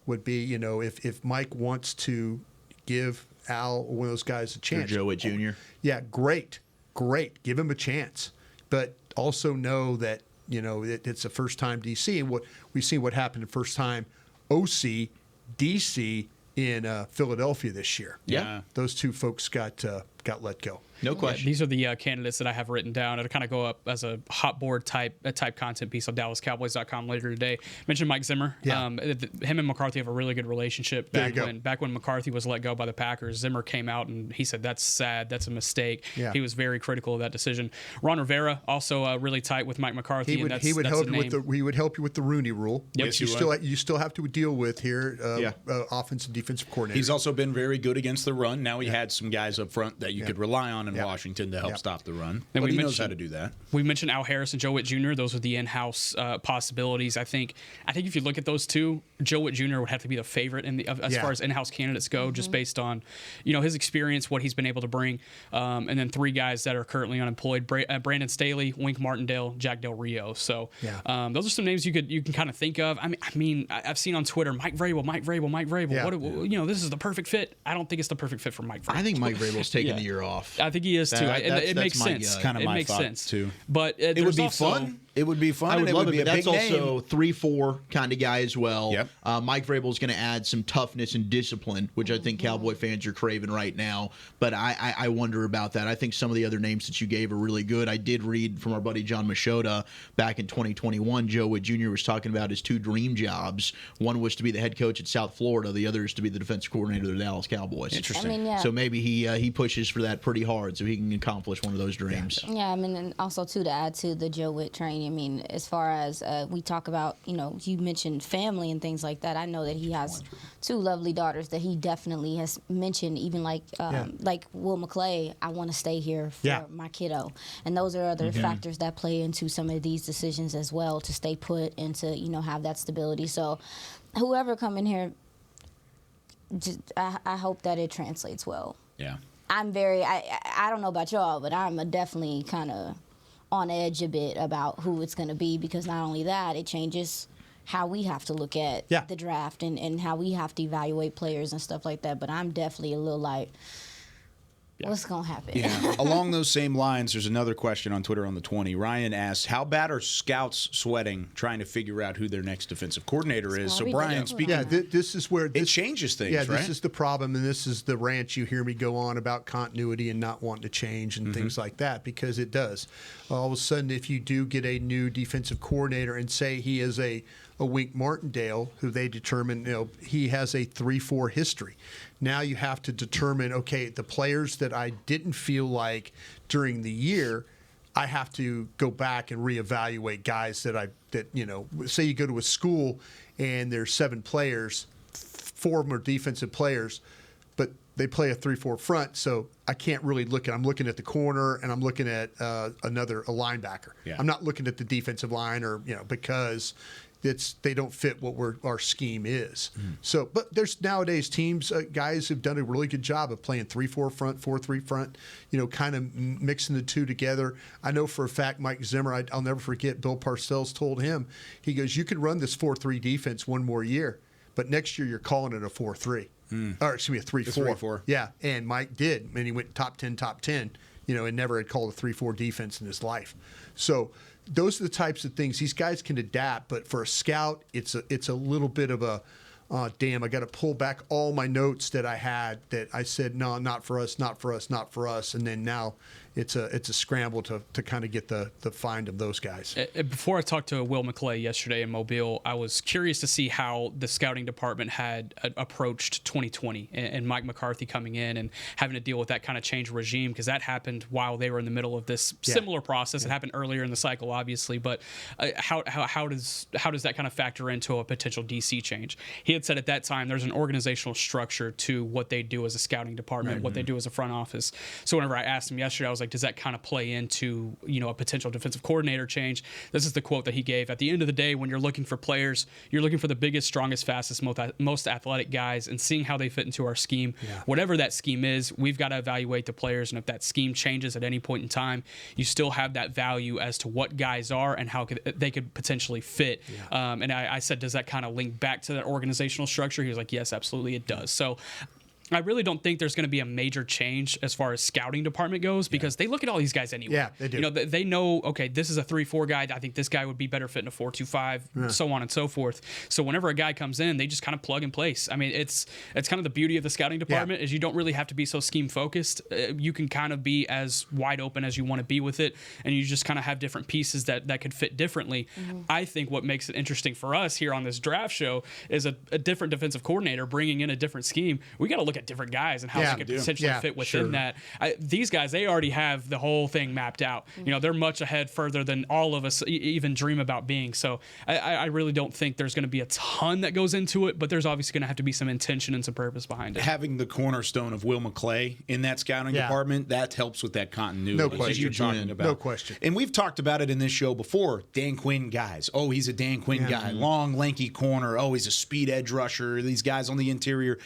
F: would be, if Mike wants to give Al or one of those guys a chance.
D: Or Joe Witt Jr.
F: Yeah, great. Give him a chance. But also know that, it's a first-time DC, and what we've seen what happened the first time DC in Philadelphia this year.
B: Yeah.
F: Those two folks got got let go.
D: No question.
C: These are the candidates that I have written down. It'll kind of go up as a hot board type content piece on DallasCowboys.com later today. Mentioned Mike Zimmer.
F: Yeah.
C: Him and McCarthy have a really good relationship. Back when McCarthy was let go by the Packers, Zimmer came out and he said, "That's sad. That's a mistake."
F: Yeah.
C: He was very critical of that decision. Ron Rivera also really tight with Mike McCarthy.
F: He would help you with the Rooney Rule, which you still have to deal with here. Offense and defensive coordinator.
B: He's also been very good against the run. Now he had some guys up front that you could rely on in Washington to help stop the run. And he knows how to do that.
C: We mentioned Al Harris and Joe Witt Jr. Those are the in-house possibilities. I think if you look at those two, Joe Witt Jr. would have to be the favorite as far as in-house candidates go, just based on his experience, what he's been able to bring, and then three guys that are currently unemployed: Brandon Staley, Wink Martindale, Jack Del Rio. So those are some names you can kind of think of. I mean, I've seen on Twitter Mike Vrabel.
F: Yeah.
C: This is the perfect fit. I I don't think it's the perfect fit for Mike Vrabel.
D: I think Mike Vrabel's taking the year off.
C: I think he is too. It makes sense.
B: Kind of my thought too.
C: But
B: it would be fun. It would be fun.
D: I would love it, but that's also
B: name.
D: 3-4 kind of guy as well.
B: Yep.
D: Mike Vrabel's going to add some toughness and discipline, which I think Cowboy fans are craving right now. But I wonder about that. I think some of the other names that you gave are really good. I did read from our buddy John Machota back in 2021. Joe Witt Jr. was talking about his two dream jobs. One was to be the head coach at South Florida. The other is to be the defensive coordinator of the Dallas Cowboys.
B: Interesting.
E: I mean, yeah.
D: So maybe he pushes for that pretty hard so he can accomplish one of those dreams.
E: Yeah, I mean, and also, too, to add to the Joe Witt train, I mean, as far as we talk about, you mentioned family and things like that. I know that he has two lovely daughters that he definitely has mentioned, even like Will McClay, I want to stay here for my kiddo. And those are other factors that play into some of these decisions as well, to stay put and to, have that stability. So whoever come in here, I hope that it translates well.
B: Yeah.
E: I'm I don't know about y'all, but I'm definitely kind of on edge a bit about who it's going to be, because not only that, it changes how we have to look at the draft and how we have to evaluate players and stuff like that. But I'm definitely a little like, what's going to happen?
B: Yeah. Along those same lines, there's another question on Twitter on the 20. Ryan asks, how bad are scouts sweating trying to figure out who their next defensive coordinator is? So, Brian, speaking...
F: Yeah, this is where...
B: it changes things, right?
F: This is the problem, and this is the rant you hear me go on about continuity and not wanting to change and things like that, because it does. All of a sudden, if you do get a new defensive coordinator and say he is a Wink Martindale, who they determine, he has a 3-4 history. Now you have to determine, okay, the players that I didn't feel like during the year, I have to go back and reevaluate guys that say you go to a school and there's 7 players, 4 of them are defensive players, but they play a 3-4 front, so I can't really I'm looking at the corner and I'm looking at a linebacker.
B: Yeah.
F: I'm not looking at the defensive line because they don't fit what our scheme is. So, but there's nowadays teams, guys have done a really good job of playing 3-4 front, 4-3 front, kind of mixing the two together. I know for a fact Mike Zimmer, I'll never forget, Bill Parcells told him, he goes, you can run this 4-3 defense one more year, but next year you're calling it a 4-3. Or excuse me, a 3-4. Yeah, and Mike did, and he went top 10, and never had called a 3-4 defense in his life. So those are the types of things these guys can adapt. But for a scout, it's a little bit of a damn, I got to pull back all my notes that I had that I said, no, not for us, not for us, not for us. And then now it's a scramble to kind of get the find of those guys.
C: Before I talked to Will McClay yesterday in Mobile, I was curious to see how the scouting department had approached 2020 and Mike McCarthy coming in and having to deal with that kind of change regime, because that happened while they were in the middle of this similar process. It happened earlier in the cycle, obviously, but how does that kind of factor into a potential DC change? He had said at that time there's an organizational structure to what they do as a scouting department, what they do as a front office. So whenever I asked him yesterday, I was like, does that kind of play into a potential defensive coordinator change? This is the quote that he gave. At the end of the day, when you're looking for players, you're looking for the biggest, strongest, fastest, most athletic guys and seeing how they fit into our scheme. Whatever that scheme is, we've got to evaluate the players, and if that scheme changes at any point in time, you still have that value as to what guys are and how they could potentially fit. And I said, does that kind of link back to that organizational structure? He was like, yes, absolutely it does. So I really don't think there's going to be a major change as far as scouting department goes because they look at all these guys anyway.
F: Yeah, they do.
C: They know, okay, this is a 3-4 guy. I think this guy would be better fit in a 4-2-5, so on and so forth. So whenever a guy comes in, they just kind of plug and place. I mean, it's kind of the beauty of the scouting department is you don't really have to be so scheme focused. You can kind of be as wide open as you want to be with it, and you just kind of have different pieces that could fit differently. I think what makes it interesting for us here on this draft show is a different defensive coordinator bringing in a different scheme. We got to look at different guys and how they could potentially fit within that. These guys, they already have the whole thing mapped out. They're much ahead further than all of us even dream about being. So I really don't think there's going to be a ton that goes into it, but there's obviously going to have to be some intention and some purpose behind it.
B: Having the cornerstone of Will McClay in that scouting department, that helps with that continuity.
F: No question.
B: You're talking about.
F: No question.
B: And we've talked about it in this show before. Dan Quinn guys. Oh, he's a Dan Quinn guy. Long, lanky corner. Oh, he's a speed edge rusher. These guys on the interior.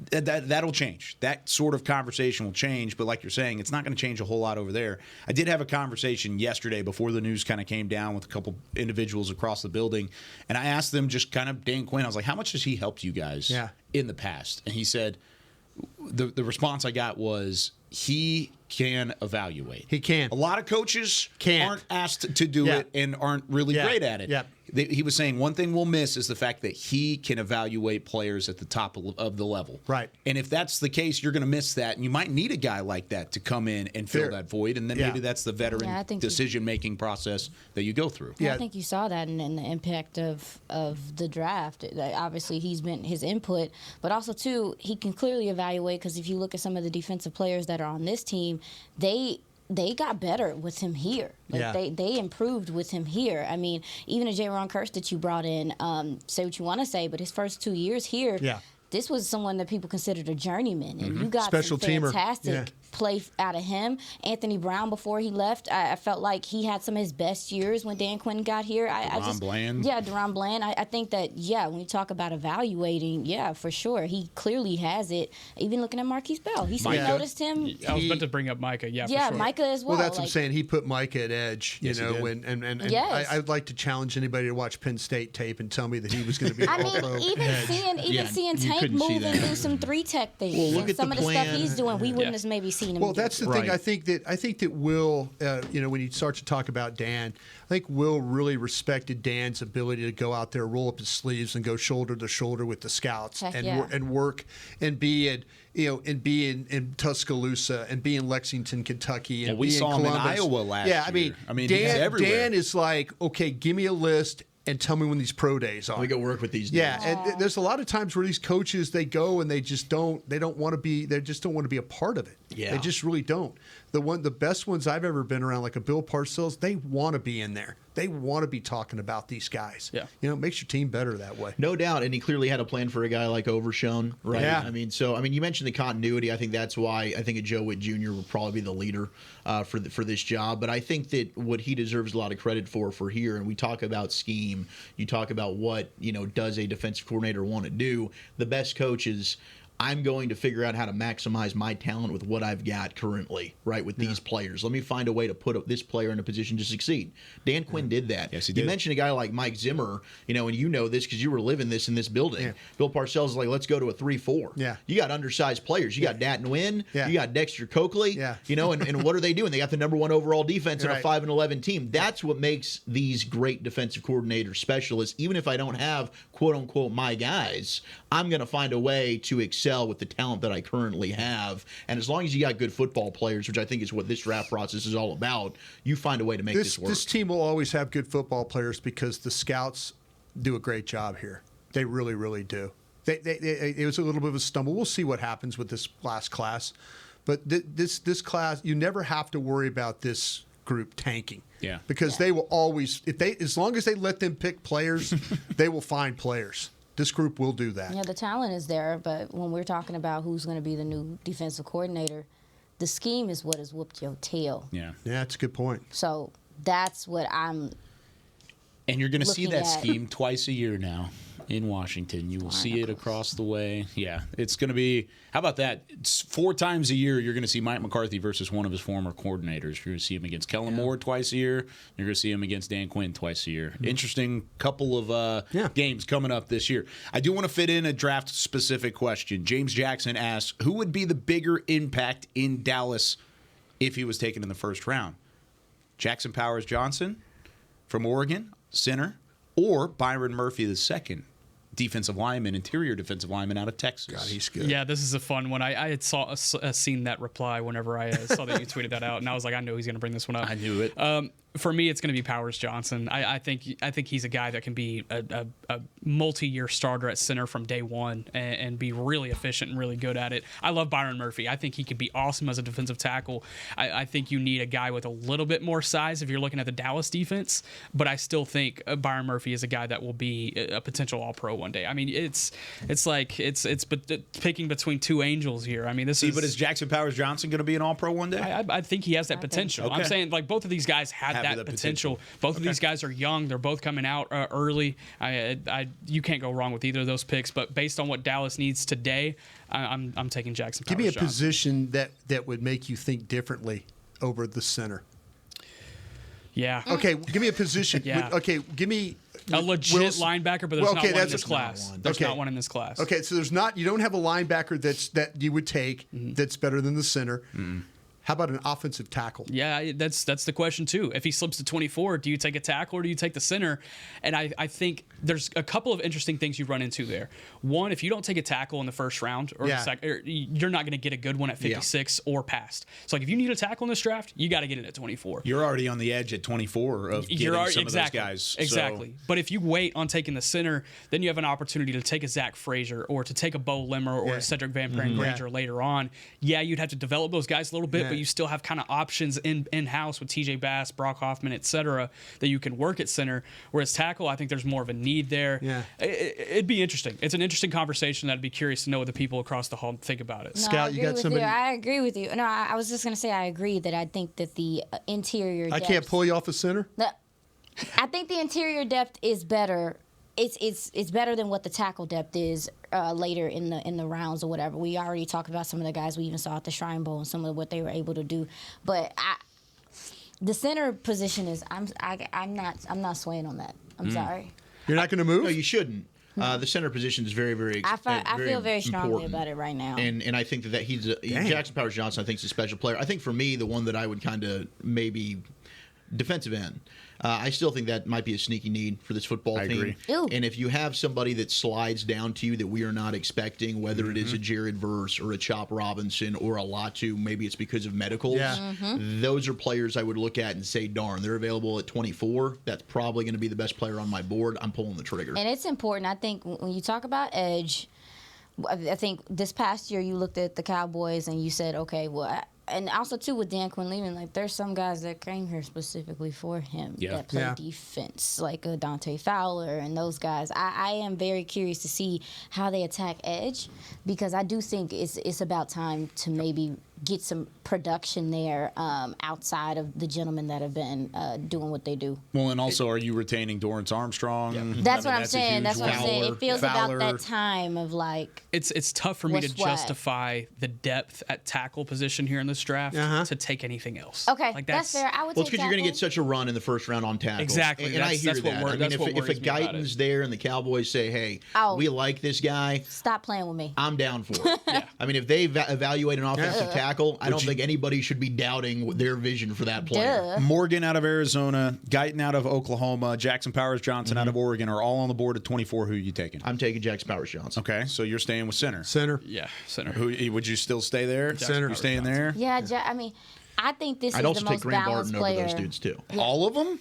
B: That'll change. That sort of conversation will change, but like you're saying, it's not going to change a whole lot over there. I did have a conversation yesterday before the news kind of came down with a couple individuals across the building, and I asked them just kind of Dan Quinn. I was like, how much has he helped you guys in the past? And he said, the response I got was, he can evaluate.
F: He can.
B: A lot of coaches aren't asked to do it and aren't really great at it. He was saying one thing we'll miss is the fact that he can evaluate players at the top of the level.
F: Right.
B: And if that's the case, you're going to miss that. And you might need a guy like that to come in and fill that void. And then maybe that's the veteran decision-making process that you go through.
E: I think you saw that in the impact of the draft. Obviously, he's been his input. But also, too, he can clearly evaluate because if you look at some of the defensive players that are on this team, they got better with him here. They improved with him here. I mean, even a J-Ron Kearse that you brought in, say what you want to say, but his first 2 years here, this was someone that people considered a journeyman. And you got
F: special
E: some fantastic play out of him. Anthony Brown, before he left, I felt like he had some of his best years when Dan Quinn got here.
B: Deron Bland.
E: Yeah, Deron Bland. I think that, when you talk about evaluating, for sure. He clearly has it. Even looking at Marquise Bell. He noticed him.
C: I was about to bring up Micah, for sure.
E: Micah as well.
F: Well, that's what I'm saying. He put Micah at edge, and I'd like to challenge anybody to watch Penn State tape and tell me that he was going to be an all-pro
E: even seeing Tank move and do some 3-tech things.
D: Well, look
E: and
D: at
E: some
D: the
E: of the
D: plan.
E: stuff he's doing, we wouldn't have maybe seen him.
F: Well, that's the thing. I think that Will, when you start to talk about Dan, I think Will really respected Dan's ability to go out there, roll up his sleeves, and go shoulder to shoulder with the scouts and work and be in Tuscaloosa and be in Lexington, Kentucky, and
B: we
F: be
B: saw
F: in
B: him
F: Columbus.
B: in Iowa last year.
F: I mean,
B: he's everywhere.
F: Dan is like, okay, give me a list and tell me when these pro days are.
D: We go work with these dudes.
F: Yeah, and there's a lot of times where these coaches, they go and they just don't want to be a part of it.
D: Yeah.
F: They just really don't. The best ones I've ever been around, like a Bill Parcells, they want to be in there. They want to be talking about these guys.
C: Yeah.
F: It makes your team better that way.
D: No doubt, and he clearly had a plan for a guy like Overshown, right?
F: Yeah.
D: I mean, you mentioned the continuity. I think that's why I think a Joe Witt Jr. would probably be the leader for this job. But I think that what he deserves a lot of credit for here, and we talk about scheme, you talk about what does a defensive coordinator want to do. The best coaches, I'm going to figure out how to maximize my talent with what I've got currently, right, with these players. Let me find a way to put this player in a position to succeed. Dan Quinn did that.
B: Yes, he did.
D: You mentioned a guy like Mike Zimmer, and you know this because you were living this in this building. Yeah. Bill Parcells is like, let's go to a 3-4.
F: Yeah.
D: You got undersized players. You got Dat Nguyen.
F: Yeah.
D: You got Dexter Coakley.
F: Yeah.
D: And what are they doing? They got the number 1 overall defense and a
F: Right.
D: 5-11 team. That's what makes these great defensive coordinators specialists. Even if I don't have, quote unquote, my guys, I'm going to find a way to excel with the talent that I currently have. And as long as you got good football players, which I think is what this draft process is all about, you find a way to make this work.
F: This team will always have good football players because the scouts do a great job here. They really, really do. It was a little bit of a stumble. We'll see what happens with this last class. But this class, you never have to worry about this group tanking.
B: Yeah.
F: Because they will always, as long as they let them pick players, they will find players. This group will do that.
E: Yeah, the talent is there, but when we're talking about who's going to be the new defensive coordinator, the scheme is what has whooped your tail.
B: Yeah.
F: Yeah, that's a good point.
E: So that's what I'm
B: And you're going to see
E: looking
B: that
E: at.
B: scheme twice a year now. In Washington. You will see it across the way. Yeah, it's going to be – how about that? It's 4 times a year you're going to see Mike McCarthy versus one of his former coordinators. You're going to see him against Kellen Moore twice a year. You're going to see him against Dan Quinn twice a year. Interesting couple of games coming up this year. I do want to fit in a draft-specific question. James Jackson asks, who would be the bigger impact in Dallas if he was taken in the first round? Jackson Powers Johnson from Oregon, center, or Byron Murphy II, defensive lineman, interior defensive lineman out of Texas.
F: God, he's good.
C: Yeah, this is a fun one. I had seen that reply whenever I saw that you tweeted that out, and I was like, I know he's going to bring this one up.
B: I knew it.
C: For me, it's going to be Powers Johnson. I think he's a guy that can be a multi-year starter at center from day one and be really efficient and really good at it. I love Byron Murphy. I think he could be awesome as a defensive tackle. I think you need a guy with a little bit more size if you're looking at the Dallas defense, but I still think Byron Murphy is a guy that will be a potential All-Pro one day. I mean, it's picking between two angels here. I mean,
B: but is Jackson Powers Johnson going to be an All-Pro one day?
C: I think he has that potential.
B: Okay.
C: I'm saying like both of these guys have that potential. Both of these guys are young. They're both coming out early. You can't go wrong with either of those picks. But based on what Dallas needs today, I'm taking Jackson Powers.
F: Give me a
C: Johnson.
F: position that would make you think differently over the center.
C: Yeah.
F: Okay, give me a position.
C: Yeah.
F: Okay, give me
C: a legit linebacker, but there's not one in this class. There's
F: okay.
C: not one in this class.
F: Okay, so you don't have a linebacker that you would take that's better than the center. Mm-hmm. How about an offensive tackle?
C: Yeah, that's the question too. If he slips to 24, do you take a tackle or do you take the center? And I think there's a couple of interesting things you run into there. One, if you don't take a tackle in the first round or you're not going to get a good one at 56 or past. So like if you need a tackle in this draft, you got to get it at 24.
B: You're already on the edge at 24 of getting some of those guys.
C: Exactly.
B: So.
C: But if you wait on taking the center, then you have an opportunity to take a Zach Frazier or to take a Bo Limmer or a Cedric Van Granger later on. Yeah, you'd have to develop those guys a little bit, but you still have kind of options in-house with TJ Bass, Brock Hoffman, etc., that you can work at center. Whereas tackle, I think there's more of a need there.
F: Yeah.
C: It'd be interesting. It's an interesting conversation that I'd be curious to know what the people across the hall think about it.
E: No,
F: Scout, you got somebody?
E: I agree with you. No, I was just going to say I agree that I think that the interior depth,
F: I can't pull you off a center?
E: I think the interior depth is better. It's better than what the tackle depth is later in the rounds or whatever. We already talked about some of the guys we even saw at the Shrine Bowl and some of what they were able to do. But the center position is I'm not swaying on that. I'm sorry.
F: You're not going to move?
D: No, you shouldn't. The center position is very, very
E: I feel very strongly
D: important.
E: about it right now.
D: And I think that he's Jackson Powers Johnson, I think, is a special player. I think for me, the one that I would kind of maybe defensive end. I still think that might be a sneaky need for this football team.
B: Agree.
E: Ew.
D: And if you have somebody that slides down to you that we are not expecting, whether it is a Jared Verse or a Chop Robinson or a Latu, maybe it's because of medicals, those are players I would look at and say, darn, they're available at 24. That's probably going to be the best player on my board. I'm pulling the trigger.
E: And it's important. I think when you talk about edge, I think this past year you looked at the Cowboys and you said, okay, well, and also too with Dan Quinn leaving, like there's some guys that came here specifically for him that play defense, like Dante Fowler and those guys. I am very curious to see how they attack edge, because I do think it's about time to maybe get some production there outside of the gentlemen that have been doing what they do.
B: Well, and also, are you retaining Dorrance Armstrong?
E: Yeah. That's what I'm saying. That's what I'm saying. It feels
B: Fowler.
E: about that time of like.
C: It's tough for me to justify the depth at tackle position here in this draft to take anything else.
E: Okay,
C: like
E: that's fair. I would
D: well, it's
E: take
D: because you're going to get such a run in the first round on tackles.
C: Exactly.
D: And I hear
C: that's
D: that.
C: What
D: if a Guyton's there and the Cowboys say, hey, we like this guy.
E: Stop playing with me.
D: I'm down for it. I mean, if they evaluate an offensive tackle, I don't think anybody should be doubting their vision for that player.
B: Morgan out of Arizona, Guyton out of Oklahoma, Jackson Powers Johnson out of Oregon are all on the board at 24. Who are you taking?
D: I'm taking Jackson Powers Johnson.
B: Okay, so you're staying with center.
F: Center.
C: Yeah, center.
B: Who would you still stay there?
F: Center.
B: You staying there?
E: Yeah, I mean, I think this
D: I'd
E: is
D: also
E: the
D: take
E: most
D: Grant
E: balanced
D: Barton
E: player.
D: over those dudes too.
E: Yeah.
B: All of them?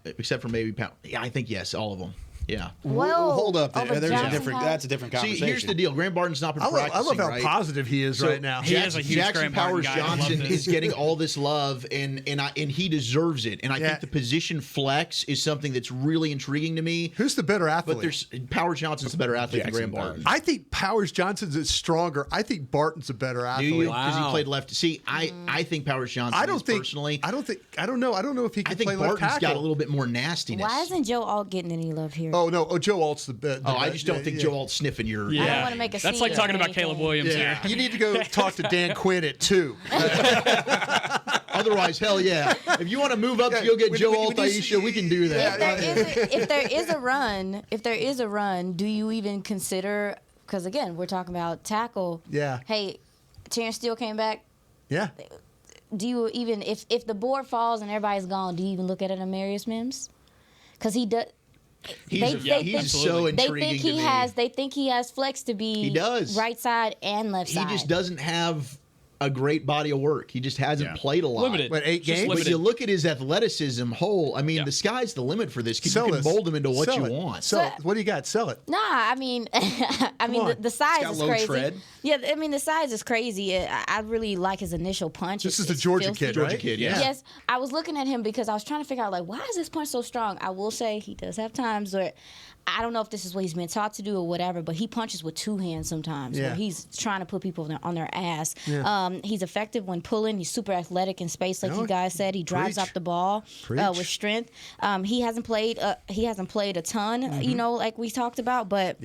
D: Except for maybe Pound. Yeah, I think yes, all of them. Yeah.
E: Whoa,
B: hold up.
E: over
B: There's
E: Jackson
B: a different.
E: Powers?
B: That's a different conversation.
D: See, here's the deal. Grant Barton's not been practicing.
F: I love how
D: right?
F: positive he is right now.
C: He is a huge
D: Jackson
C: Grant Barton
D: Powers
C: guy. I love
D: Johnson
C: this.
D: is getting all this love, and he deserves it. And I think the position flex is something that's really intriguing to me.
F: Who's the better athlete?
D: But Powers Johnson's the better athlete than Grant Barton.
F: I think Powers Johnson's is stronger. I think Barton's a better athlete.
D: Do you? Because he played left. See, I think Powers Johnson. Personally,
F: I don't know if he can play left tackle.
D: I think Barton's got a little bit more nastiness.
E: Why isn't Joe Alt getting any love here?
F: Oh, no. Oh, Joe Alt's the
D: I just don't think Joe Alt's sniffing your...
E: I don't want to make a
C: That's
E: scene
C: like talking
E: or
C: about Caleb Williams here.
F: You need to go talk to Dan Quinn at 2.
D: Otherwise, hell yeah. If you want to move up to go get Joe Alt, Aisha, we can do that.
E: If there is a run, do you even consider? Because again, we're talking about tackle.
F: Yeah.
E: Hey, Terrence Steele came back.
F: Yeah.
E: Do you even if the board falls and everybody's gone, do you even look at an Amarius Mims? Because he does.
D: He's so intriguing to me.
E: They think he has flex to be.
D: He does.
E: Right side and left side.
D: He just doesn't have a great body of work. He just hasn't played a lot.
C: Limited.
F: But 8 games?
D: But you look at his athleticism whole, I mean, the sky's the limit for this kid. You can mold him into what you want.
F: Sell it. What do you got? Sell it.
E: Nah, I mean, the size is crazy.
B: Tread.
E: Yeah, I mean the size is crazy. I really like his initial punch.
F: This is the Georgia kid, right?
D: Georgia kid, yeah.
E: Yes, I was looking at him because I was trying to figure out like why is this punch so strong. I will say he does have times where I don't know if this is what he's been taught to do or whatever, but he punches with 2 hands sometimes.
F: Yeah.
E: Where he's trying to put people on their ass.
F: Yeah.
E: He's effective when pulling. He's super athletic in space, like you guys said. He drives up the ball with strength. He hasn't played. He hasn't played a ton, you know, like we talked about, but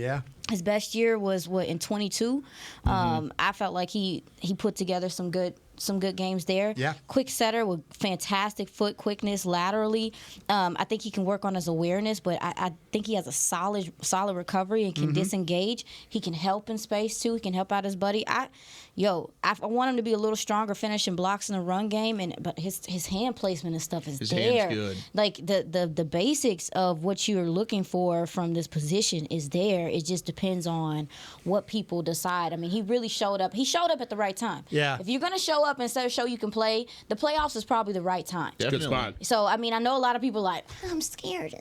E: his best year was in 22. I felt like he put together some good games there.
F: Yeah.
E: Quick setter with fantastic foot quickness laterally. I think he can work on his awareness, but I think he has a solid recovery and can disengage. He can help in space too. He can help out his buddy. I want him to be a little stronger finishing blocks in the run game, but his hand placement and stuff is there.
D: Hand's good.
E: Like the basics of what you're looking for from this position is there. It just depends on what people decide. I mean, he really showed up. He showed up at the right time.
F: Yeah.
E: If you're gonna show up and show you can play, the playoffs is probably the right time.
D: Definitely.
L: Good spot.
E: So I mean, I know a lot of people are like, I'm scared.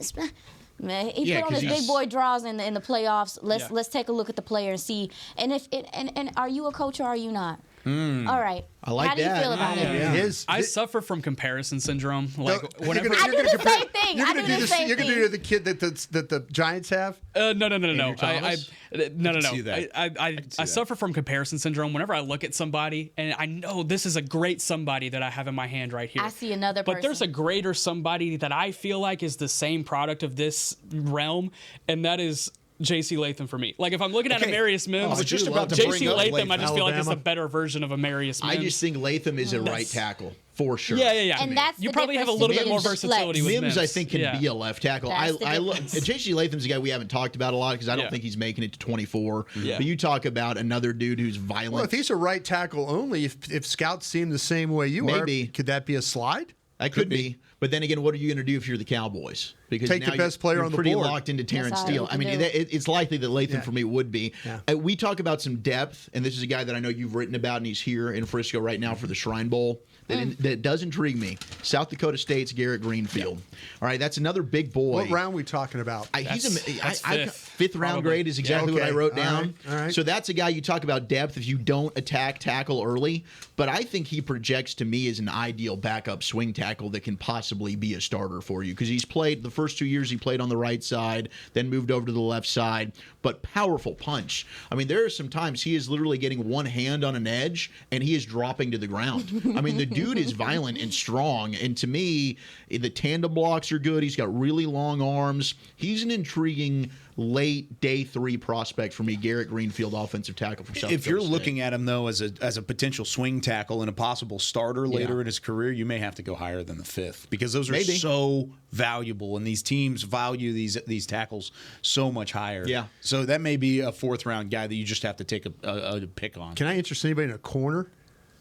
E: Man, he put on his big boy draws in the playoffs. Let's take a look at the player and see. And and are you a coach or are you not? All right.
D: I like
E: How do you
D: that.
E: feel about it?
C: I suffer from comparison syndrome. Like whenever
E: I do the same thing.
F: You're gonna do the kid that the Giants have.
C: No.
B: Thomas?
C: I suffer from comparison syndrome. Whenever I look at somebody and I know this is a great somebody that I have in my hand right here.
E: I see another person.
C: But there's a greater somebody that I feel like is the same product of this realm, and that is J.C. Latham for me. Like if I'm looking at Amarius Mims, J.C. Latham, I just feel like it's a better version of Amarius Mims.
D: I just think Latham is a right tackle. For sure.
C: Yeah.
E: And that's
C: you probably have a little bit more versatility with Mims.
D: I think, can be a left tackle. I love J.C. Latham's a guy we haven't talked about a lot because I don't think he's making it to 24. Yeah. But you talk about another dude who's violent.
F: Well, if he's a right tackle only, if scouts see him the same way you are, could that be a slide?
D: That could be. But then again, what are you going to do if you're the Cowboys? Because
F: take the best player on the board.
D: Pretty locked into Terrence Steele. I mean, it's likely that Latham for me would be. Yeah. We talk about some depth, and this is a guy that I know you've written about, and he's here in Frisco right now for the Shrine Bowl. That does intrigue me. South Dakota State's Garrett Greenfield. All right, that's another big boy.
F: What round are we talking about?
C: That's
D: fifth round grade is exactly what I wrote down.
F: All right.
D: So that's a guy you talk about depth if you don't tackle early. But I think he projects to me as an ideal backup swing tackle that can possibly be a starter for you because he's played the first 2 years he played on the right side, then moved over to the left side. But powerful punch. I mean, there are some times he is literally getting one hand on an edge and he is dropping to the ground. I mean, the dude is violent and strong. And to me, the tandem blocks are good. He's got really long arms. He's an intriguing late day 3 prospect for me, Garrett Greenfield, offensive tackle from South Dakota
B: If you're
D: State.
B: looking at him, though, as a potential swing tackle and a possible starter later in his career, you may have to go higher than the 5th because those are so valuable, and these teams value these tackles so much higher.
D: Yeah.
B: So that may be a 4th-round guy that you just have to take a pick on.
F: Can I interest anybody in a corner?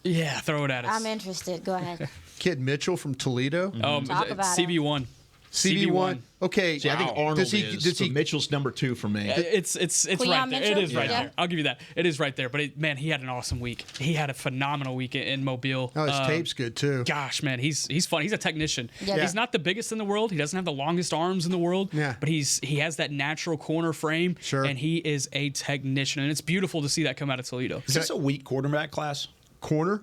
C: Yeah, throw it at us.
E: I'm interested. Go ahead.
F: Kid Mitchell from Toledo.
E: Talk about
C: CB1.
F: CB1. Okay.
D: See, I think Arnold
F: does he
D: Mitchell's number 2 for me.
C: It's right there. It is right
E: Yeah.
C: there. I'll give you that. It is right there. But he had an awesome week. He had a phenomenal week in Mobile.
F: Oh, his tape's good too.
C: Gosh, man, he's fun. He's a technician.
E: Yeah.
C: He's not the biggest in the world. He doesn't have the longest arms in the world.
F: Yeah.
C: But he has that natural corner frame.
F: Sure.
C: And he is a technician. And it's beautiful to see that come out of Toledo.
B: Is this a weak quarterback class?
F: Corner.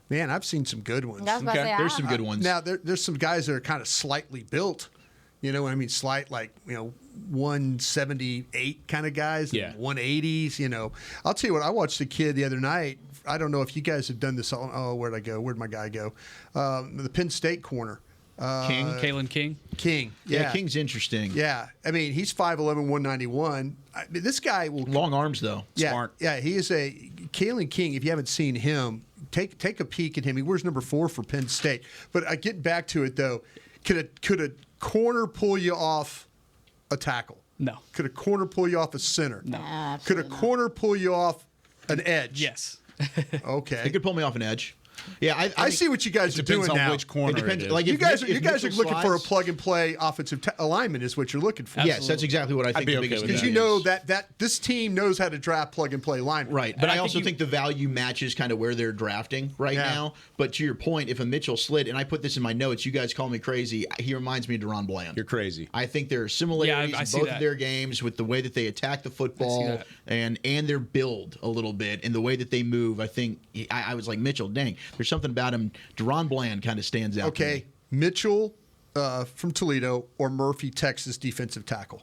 B: Man,
F: I've seen some good ones.
E: I was about to say,
D: There's some good ones.
F: Now there's some guys that are kind of slightly built. You know what I mean? Slight, like, 178 kind of guys,
B: yeah,
F: 180s. I'll tell you what. I watched a kid the other night. I don't know if you guys have done this. Oh, where'd I go? Where'd my guy go? The Penn State corner.
C: Kalen King.
F: King.
D: Yeah, King's interesting.
F: Yeah. I mean, he's 5'11", 191. This guy will.
D: Long arms, though.
F: Yeah.
B: Smart.
F: Yeah, he is a. Kalen King, if you haven't seen him, take a peek at him. He wears number 4 for Penn State. But getting back to it, though, could a corner pull you off a tackle?
C: No.
F: Could a corner pull you off a center?
C: No.
F: Could a corner pull you off an edge?
C: Yes.
F: Okay.
D: It could pull me off an edge. Yeah,
F: I see what you guys are doing
B: Depends on
F: now.
B: which corner
D: It depends.
B: it is.
D: Like
F: You
D: if
F: guys
D: Mitchell
F: are looking for a
D: slides-
F: plug-and-play offensive alignment is what you're looking for.
D: Yes, that's exactly what I think
B: be
D: the
B: okay
D: biggest
B: with
D: thing
F: Because
B: that.
F: you
D: is.
F: know that this team knows how to draft plug-and-play linemen.
D: Right, but
C: And
D: I
C: I
D: also
C: think
D: think the value matches kind of where they're drafting right
F: Yeah.
D: now. But to your point, if a Mitchell slid, and I put this in my notes, you guys call me crazy, he reminds me of Deron Bland.
B: You're crazy.
D: I think there are similarities
C: Yeah, I
D: in
C: see
D: both
C: that.
D: of their games with the way that they attack the football
C: that.
D: and their build a little bit and the way that they move. I think I was like, Mitchell, dang, there's something about him. Deron Bland kind of stands out. to
F: Okay,
D: me.
F: Mitchell from Toledo or Murphy, Texas defensive tackle.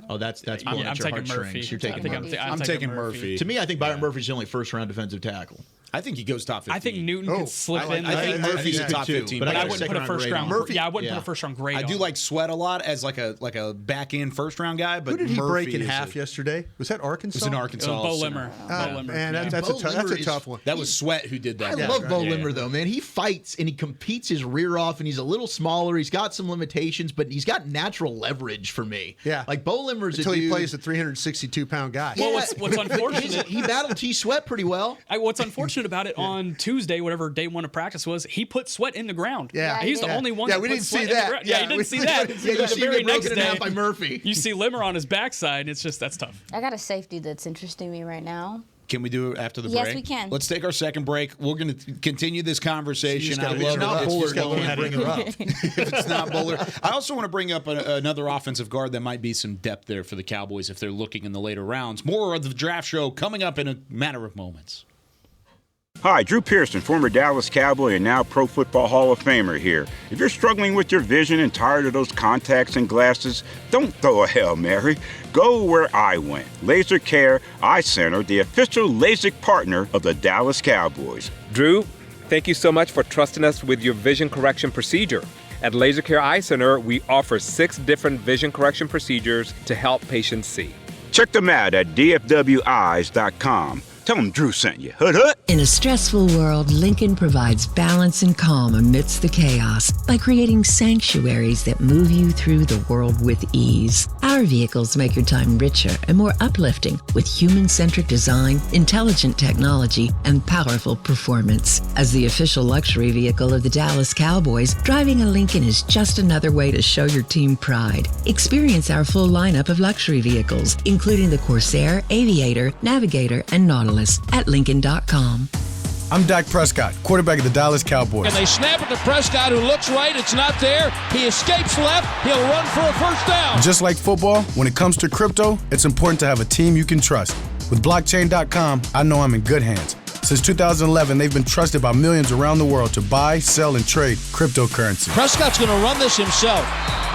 D: Oh, that's pulling
C: I'm
D: at your
C: taking Murphy.
D: heartstrings. You're taking Murphy.
B: I'm taking Murphy.
D: To me, I think Byron Murphy's the only first-round defensive tackle.
B: I think he goes top 15.
C: I think Newton
F: Oh,
C: could slip in.
B: I think
F: I
B: Murphy's
F: think
B: a top
D: too,
B: 15.
D: but
C: but I
D: got a
C: wouldn't put a
D: second-round
C: first
D: grade
C: round.
D: on
F: Murphy-
C: Yeah, I wouldn't
D: yeah.
C: put a first round grade.
B: I do
C: on.
B: like Sweat a lot as like a back end first round guy, but
F: Who did he
B: Murphy
F: break in
B: is
F: half yesterday? Was that Arkansas?
B: It was in
C: It
B: Arkansas.
C: was Bo
B: center.
C: Limmer. Bo Limmer.
F: Man,
C: yeah.
F: that's
D: Bo
F: a
D: Limmer is-
F: tough one.
B: That was Sweat who did that.
D: I love Bo
C: Yeah.
D: Limmer, though, man. He fights and he competes his rear off, and he's a little smaller. He's got some limitations, but he's got natural leverage for me.
F: Yeah.
D: Like Bo Limmer's
F: Until
D: a dude.
F: he plays a 362-pound guy.
C: Well, what's unfortunate?
D: He battled T Sweat pretty well.
C: What's unfortunate about it on Tuesday, whatever day one of practice was, he put Sweat in the ground.
F: Yeah.
C: he's the
F: Yeah.
C: only one.
F: Yeah,
C: that
F: we
C: put
F: didn't
C: Sweat
F: see
C: in the
F: that.
C: ground. Yeah,
F: Yeah,
C: he didn't
F: we
C: see
F: didn't
C: that.
F: see
D: Yeah,
F: that.
D: you
C: The
D: see him
C: very
D: get
C: next
D: broken in half
C: day,
D: by Murphy.
C: you see Limmer on his backside, and that's tough.
E: I got a safety that's interesting me right now.
B: Can we do it after the
E: Yes,
B: break?
E: we can.
B: Let's take our second break. We're going to continue this conversation. I
F: gotta
B: love
F: bring her
B: it.
F: up.
B: It's
F: You
B: just
F: just gotta
B: going
F: learn how to
B: bring
F: bring
B: her
F: her
B: up. If it's not Bowler. I also want to bring up another offensive guard that might be some depth there for the Cowboys if they're looking in the later rounds. More of the draft show coming up in a matter of moments.
L: Hi, Drew Pearson, former Dallas Cowboy and now Pro Football Hall of Famer here. If you're struggling with your vision and tired of those contacts and glasses, don't throw a Hail Mary. Go where I went. Laser Care Eye Center, the official LASIK partner of the Dallas Cowboys.
M: Drew, thank you so much for trusting us with your vision correction procedure. At Laser Care Eye Center, we offer 6 different vision correction procedures to help patients see.
L: Check them out at dfweyes.com. Tell them Drew sent you. Hood hood.
J: In a stressful world, Lincoln provides balance and calm amidst the chaos by creating sanctuaries that move you through the world with ease. Our vehicles make your time richer and more uplifting with human-centric design, intelligent technology, and powerful performance. As the official luxury vehicle of the Dallas Cowboys, driving a Lincoln is just another way to show your team pride. Experience our full lineup of luxury vehicles, including the Corsair, Aviator, Navigator, and Nautilus at Lincoln.com.
G: I'm Dak Prescott, quarterback of the Dallas Cowboys.
H: And they snap it to Prescott, who looks right. It's not there. He escapes left. He'll run for a first down.
G: Just like football, when it comes to crypto, it's important to have a team you can trust. With blockchain.com, I know I'm in good hands. Since 2011, they've been trusted by millions around the world to buy, sell, and trade cryptocurrency.
H: Prescott's going to run this himself.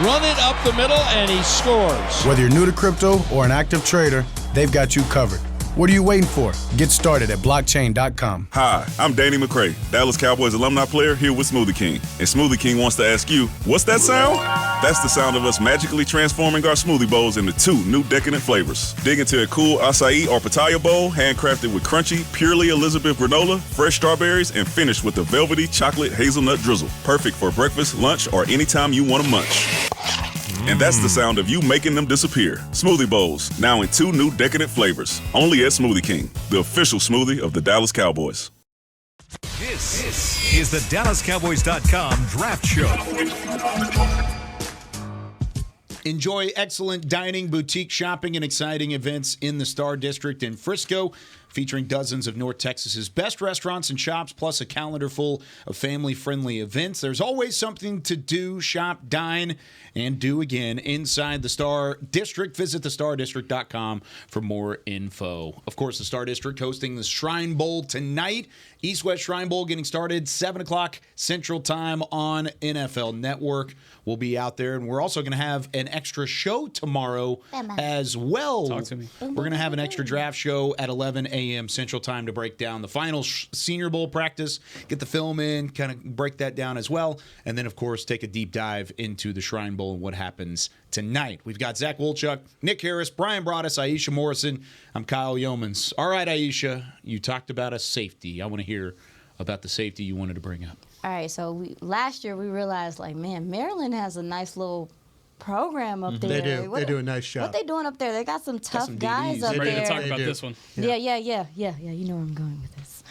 H: Run it up the middle, and he scores.
G: Whether you're new to crypto or an active trader, they've got you covered. What are you waiting for? Get started at blockchain.com.
K: Hi, I'm Danny McCray, Dallas Cowboys alumni player here with Smoothie King. And Smoothie King wants to ask you, what's that sound? That's the sound of us magically transforming our smoothie bowls into 2 new decadent flavors. Dig into a cool acai or pitaya bowl, handcrafted with crunchy, purely Elizabeth granola, fresh strawberries, and finished with a velvety chocolate hazelnut drizzle. Perfect for breakfast, lunch, or anytime you want to munch. And that's the sound of you making them disappear. Smoothie bowls, now in 2 new decadent flavors. Only at Smoothie King, the official smoothie of the Dallas Cowboys.
A: This is the DallasCowboys.com Draft Show.
B: Enjoy excellent dining, boutique shopping, and exciting events in the Star District in Frisco, featuring dozens of North Texas's best restaurants and shops, plus a calendar full of family-friendly events. There's always something to do, shop, dine, and do again inside the Star District. Visit thestardistrict.com for more info. Of course, the Star District hosting the Shrine Bowl tonight. East-West Shrine Bowl getting started 7 o'clock Central Time on NFL Network. We'll be out there, and we're also going to have an extra show tomorrow as well.
C: Talk to me.
B: We're going to have an extra draft show at 11 a.m. 7:20 a.m. Central Time to break down the final Senior Bowl practice, get the film in, kind of break that down as well, and then, of course, take a deep dive into the Shrine Bowl and what happens tonight. We've got Zach Wolchuk, Nick Harris, Brian Broaddus, Aisha Morrison. I'm Kyle Yeomans. All right, Aisha, you talked about a safety. I want to hear about the safety you wanted to bring up.
E: All right, so last year we realized, man, Maryland has a nice little program up there.
F: They do. They do a nice job.
E: What they doing up there? They got some tough guys up
C: Ready
E: there.
C: to talk about this one.
E: Yeah. You know where I'm going with this.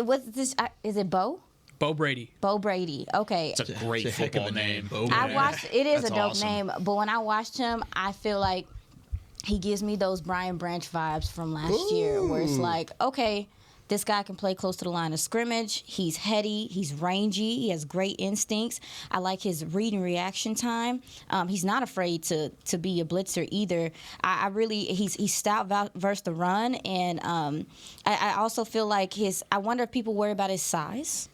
E: What's this? Is it Bo?
C: Bo Brady.
E: Bo Brady. Okay.
B: It's a great football name.
E: I watched. It is
B: That's
E: a dope
B: awesome.
E: name, but when I watched him, I feel like he gives me those Brian Branch vibes from last year, where it's like, okay, this guy can play close to the line of scrimmage. He's heady. He's rangy. He has great instincts. I like his read and reaction time. He's not afraid to be a blitzer either. He's stout versus the run, and I also feel like I wonder if people worry about his size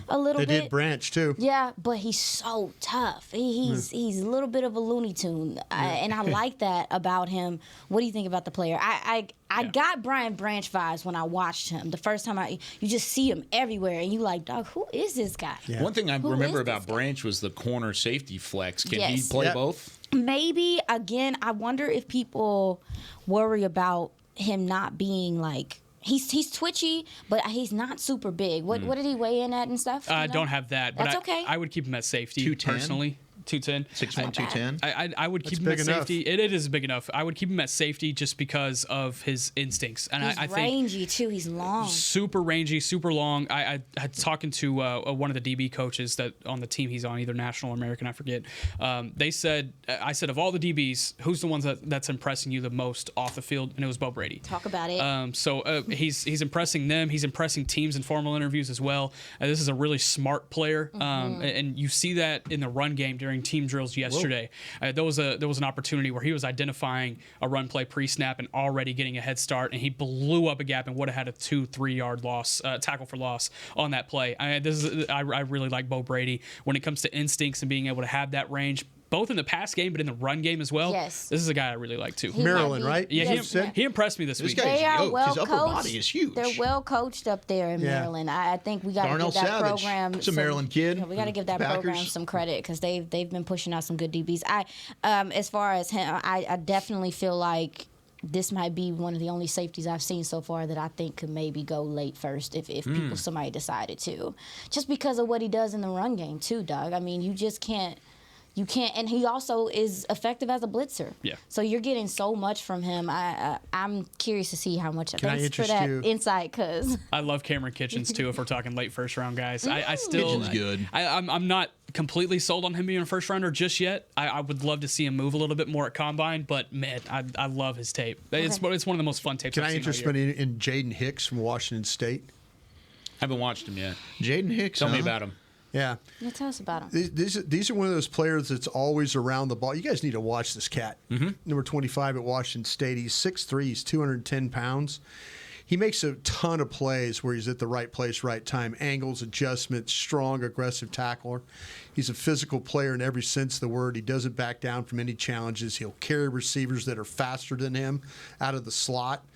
E: a little bit.
F: They did Branch too.
E: Yeah, but he's so tough. He's a little bit of a Looney Tune, and I like that about him. What do you think about the player? I got Brian Branch vibes when I watched him. The first time you just see him everywhere, and you like, dog, who is this guy?
B: Yeah. One thing I remember about Branch was the corner safety flex. Can he play both?
E: Maybe. Again, I wonder if people worry about him not being like. He's twitchy, but he's not super big. What did he weigh in at and stuff?
C: I don't have that, but
E: That's okay.
C: I would keep him at safety
D: 210?
C: personally. 210.
D: 6'1", 210.
C: I would keep him at safety. It is big enough. I would keep him at safety just because of his instincts. And
E: he's
C: I think
E: rangy too. He's long.
C: Super rangy, super long. I had talking to one of the DB coaches that on the team he's on, either national or American, I forget. I said of all the DBs, who's the ones that's impressing you the most off the field? And it was Bo Brady.
E: Talk about it.
C: He's impressing them. He's impressing teams in formal interviews as well. This is a really smart player, and you see that in the run game during team drills yesterday. There was an opportunity where he was identifying a run play pre-snap and already getting a head start, and he blew up a gap and would have had a 2-3 yard loss, tackle for loss on that play. I really like Bo Brady when it comes to instincts and being able to have that range, both in the pass game but in the run game as well.
E: Yes.
C: This is a guy I really like too.
F: Maryland, right?
C: Yeah, he impressed me this week.
D: This guy's
E: They are
D: yoked.
E: well
D: His upper
E: coached.
D: body is huge.
E: They're well coached up there in Maryland. I think we got to
D: Darnell
E: give that
D: Savage.
E: program.
D: It's a Maryland kid.
E: We got to give that
D: Packers.
E: program some credit because they've been pushing out some good DBs. As far as him, I definitely feel like this might be one of the only safeties I've seen so far that I think could maybe go late first if somebody decided to, just because of what he does in the run game too, Doug. I mean, you just can't. You can't, and he also is effective as a blitzer.
C: Yeah.
E: So you're getting so much from him. I'm curious to see how much. Thanks for that insight, cause
C: I love Cameron Kitchens too. If we're talking late first round guys, I
D: Kitchens good.
C: I'm not completely sold on him being a first rounder just yet. I would love to see him move a little bit more at combine, but man, I love his tape. It's one of the most fun tapes.
F: Can
C: I've
F: I
C: seen
F: interest
C: all year.
F: in Jaden Hicks from Washington State?
B: Haven't watched him yet.
D: Jaden Hicks.
B: Tell me about him.
F: Yeah.
E: Tell us about him.
F: These are one of those players that's always around the ball. You guys need to watch this cat. Number 25 at Washington State. He's 6'3". He's 210 pounds. He makes a ton of plays where he's at the right place, right time. Angles, adjustments, strong, aggressive tackler. He's a physical player in every sense of the word. He doesn't back down from any challenges. He'll carry receivers that are faster than him out of the slot.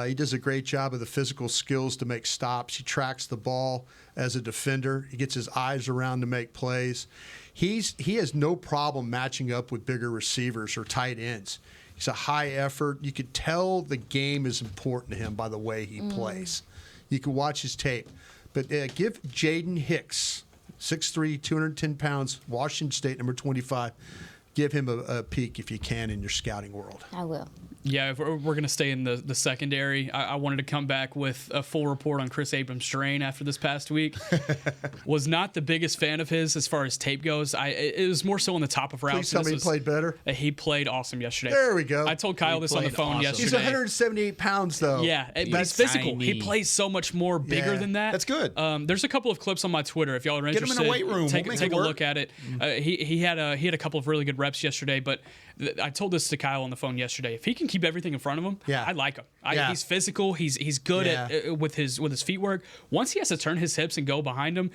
F: He does a great job of the physical skills to make stops. He tracks the ball as a defender. He gets his eyes around to make plays. He has no problem matching up with bigger receivers or tight ends. He's a high effort. You could tell the game is important to him by the way he plays. You can watch his tape. But give Jaden Hicks, 6'3", 210 pounds, Washington State, number 25, give him a peek if you can in your scouting world.
E: I will.
C: Yeah, if we're going to stay in the secondary, I wanted to come back with a full report on Chris Abrams' strain after this past week. Was not the biggest fan of his as far as tape goes. It was more so on the top of routes.
F: Please tell me he played better.
C: He played awesome yesterday.
F: There we go.
C: I told Kyle this on the phone yesterday.
F: He's 178 pounds, though.
C: Yeah, but he's physical.
B: tiny.
C: He plays so much more bigger than that.
B: That's good.
C: There's a couple of clips on my Twitter. If y'all are
B: Get him
C: interested,
B: in a weight room.
C: take
B: We'll make
C: a
B: it work.
C: look at it. He had a couple of really good reps yesterday, but I told this to Kyle on the phone yesterday. If he can keep everything in front of him, I like him. He's physical. He's good at with his feet work. Once he has to turn his hips and go behind him,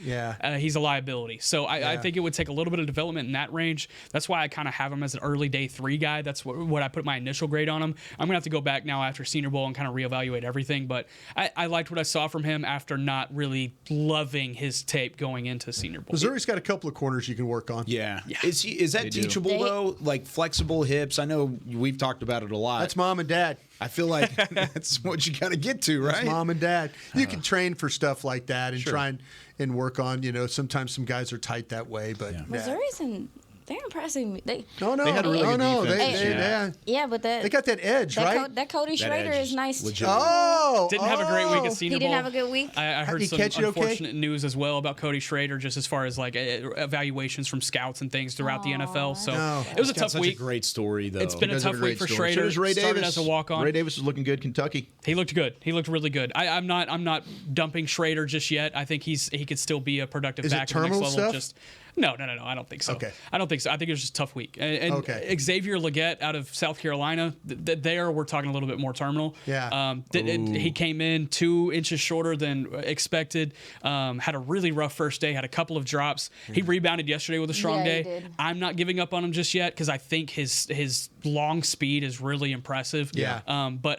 C: he's a liability. So I think it would take a little bit of development in that range. That's why I kind of have him as an early day 3 guy. That's what I put my initial grade on him. I'm gonna have to go back now after Senior Bowl and kind of reevaluate everything. But I liked what I saw from him after not really loving his tape going into Senior Bowl.
F: Missouri's got a couple of corners you can work on.
B: Yeah. Is that teachable though? Like flexible hips? I know we've talked about it a lot.
F: That's mom and dad.
B: I feel like that's what you got to get to, right?
F: That's mom and dad. You can train for stuff like that and try and work on. Sometimes some guys are tight that way, but
E: Missouri's they're impressing me. They
F: had a really good defense.
E: But
F: they got that edge, right?
E: That Cody Schrader is nice.
C: Didn't have a great week at Senior Bowl.
E: He didn't have a good week.
C: I heard some unfortunate news as well about Cody Schrader, just as far as like evaluations from scouts and things throughout the NFL. So it was a tough week.
B: A great story though.
C: It's been a tough week for Schrader.
D: So Ray
C: Started
D: Davis
C: as a walk-on.
D: Ray Davis is looking good. Kentucky.
C: He looked good. He looked really good. I'm not dumping Schrader just yet. I think he could still be a productive back at the next level.
F: Stuff?
C: No. I don't think so.
F: Okay.
C: I don't think so. I think it was just a tough week. And Xavier Legette out of South Carolina, there we're talking a little bit more terminal.
F: Yeah.
C: He came in 2 inches shorter than expected. Had a really rough first day. Had a couple of drops. He rebounded yesterday with a strong day.
E: He did.
C: I'm not giving up on him just yet because I think his long speed is really impressive.
F: Yeah.
C: But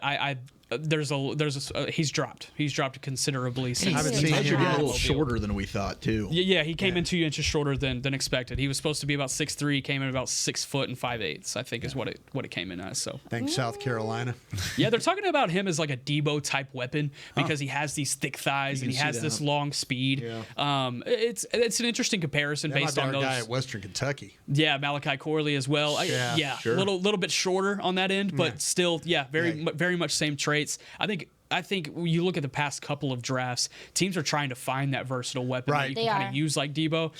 C: he's dropped considerably since.
D: I haven't seen him a little shorter than we thought too.
C: Yeah, he came in 2 inches shorter than expected. He was supposed to be about 6'3", came in about 6 foot and 5/8. I think is what it came in as. So
F: thanks South Carolina.
C: Yeah, they're talking about him as like a Debo type weapon because he has these thick thighs and he has this long speed. Yeah. It's an interesting comparison based on those.
F: Guy at Western Kentucky.
C: Yeah, Malachi Corley as well.
F: Sure.
C: Little bit shorter on that end, but still, very much same traits. I think when you look at the past couple of drafts, teams are trying to find that versatile weapon that you can kind of use like Debo.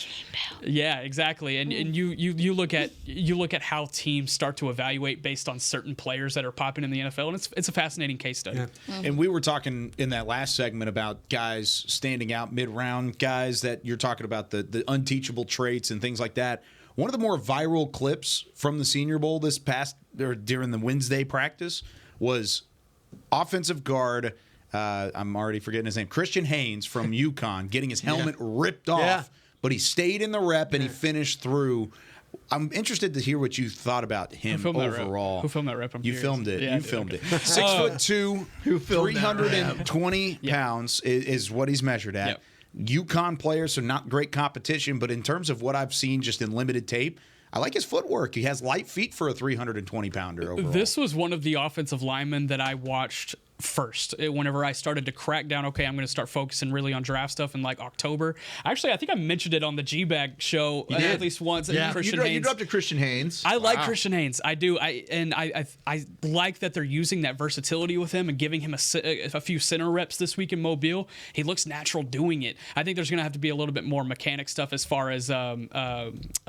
C: Yeah, exactly. And you look at how teams start to evaluate based on certain players that are popping in the NFL, and it's a fascinating case study.
B: Yeah. And we were talking in that last segment about guys standing out mid-round, guys that you're talking about the unteachable traits and things like that. One of the more viral clips from the Senior Bowl during the Wednesday practice was offensive guard, I'm already forgetting his name, Christian Haynes from UConn, getting his helmet ripped off, but he stayed in the rep and he finished through. I'm interested to hear what you thought about him overall.
C: Who filmed that rep?
B: You filmed it. Yeah, you filmed it. 6'2", 320 pounds is what he's measured at.
C: Yep.
B: UConn player, so not great competition, but in terms of what I've seen just in limited tape, I like his footwork. He has light feet for a 320-pounder overall.
C: This was one of the offensive linemen that I watched first whenever I started to crack down. Okay, I'm going to start focusing really on draft stuff in like October. Actually, I think I mentioned it on the G-Bag show at least once.
D: Yeah,
C: Christian Haynes.
D: You dropped to Christian Haynes.
C: I like Christian Haynes. I do. I like that they're using that versatility with him and giving him a few center reps this week in Mobile. He looks natural doing it. I think there's going to have to be a little bit more mechanic stuff as far as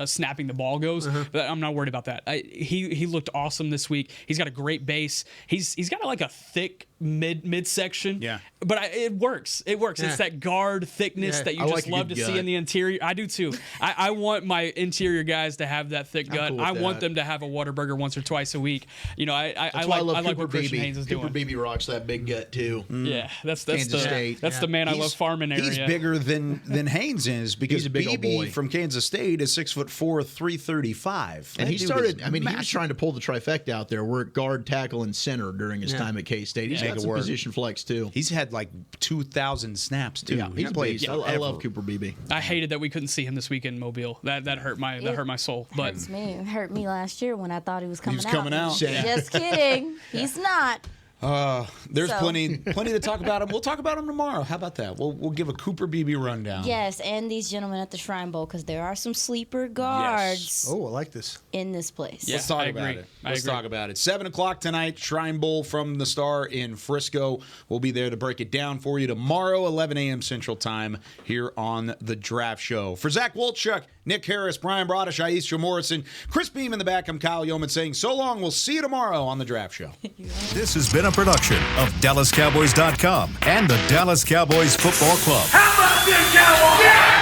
C: snapping the ball goes. But I'm not worried about that. He looked awesome this week. He's got a great base. He's got like a thick midsection.
B: Yeah.
C: But it works. It works. It's that guard thickness that you just love to see in the interior. I do too. I want my interior guys to have that thick gut.
D: Cool
C: I want them to have a Whataburger once or twice a week. You know, I like what Christian Haynes is doing.
D: Cooper Beebe rocks that big gut too.
C: Yeah, that's
D: Kansas State.
C: That's the man I love farming area.
B: He's bigger than Haynes is because Beebe from Kansas State is 6'4", 335.
D: And he started. I mean, he was trying to pull the trifecta out there. Work guard, tackle, and center during his time at K-State. He's got some position flex too.
B: He's had like 2,000 snaps too.
D: Yeah, he's played. I love Cooper Beebe.
C: I hated that we couldn't see him this week in Mobile. That hurt my soul. But
E: It hurt me last year when I thought he was coming out.
B: He was coming out.
E: Just kidding. He's not.
B: There's plenty to talk about him. We'll talk about him tomorrow. How about that? We'll give a Cooper Beebe rundown.
E: Yes, and these gentlemen at the Shrine Bowl, because there are some sleeper guards.
B: Yes.
F: Oh, I like this.
E: In this place.
B: Let's talk about it. Let's talk about it. 7 o'clock tonight, Shrine Bowl from the Star in Frisco. We'll be there to break it down for you tomorrow, 11 a.m. Central Time here on The Draft Show. For Zach Wolchuk, Nick Harris, Brian Brodish, Aisha Morrison, Chris Beam in the back, I'm Kyle Yeoman saying so long. We'll see you tomorrow on The Draft Show.
A: This has been a production of DallasCowboys.com and the Dallas Cowboys Football Club.
N: How about this, Cowboys? Yeah!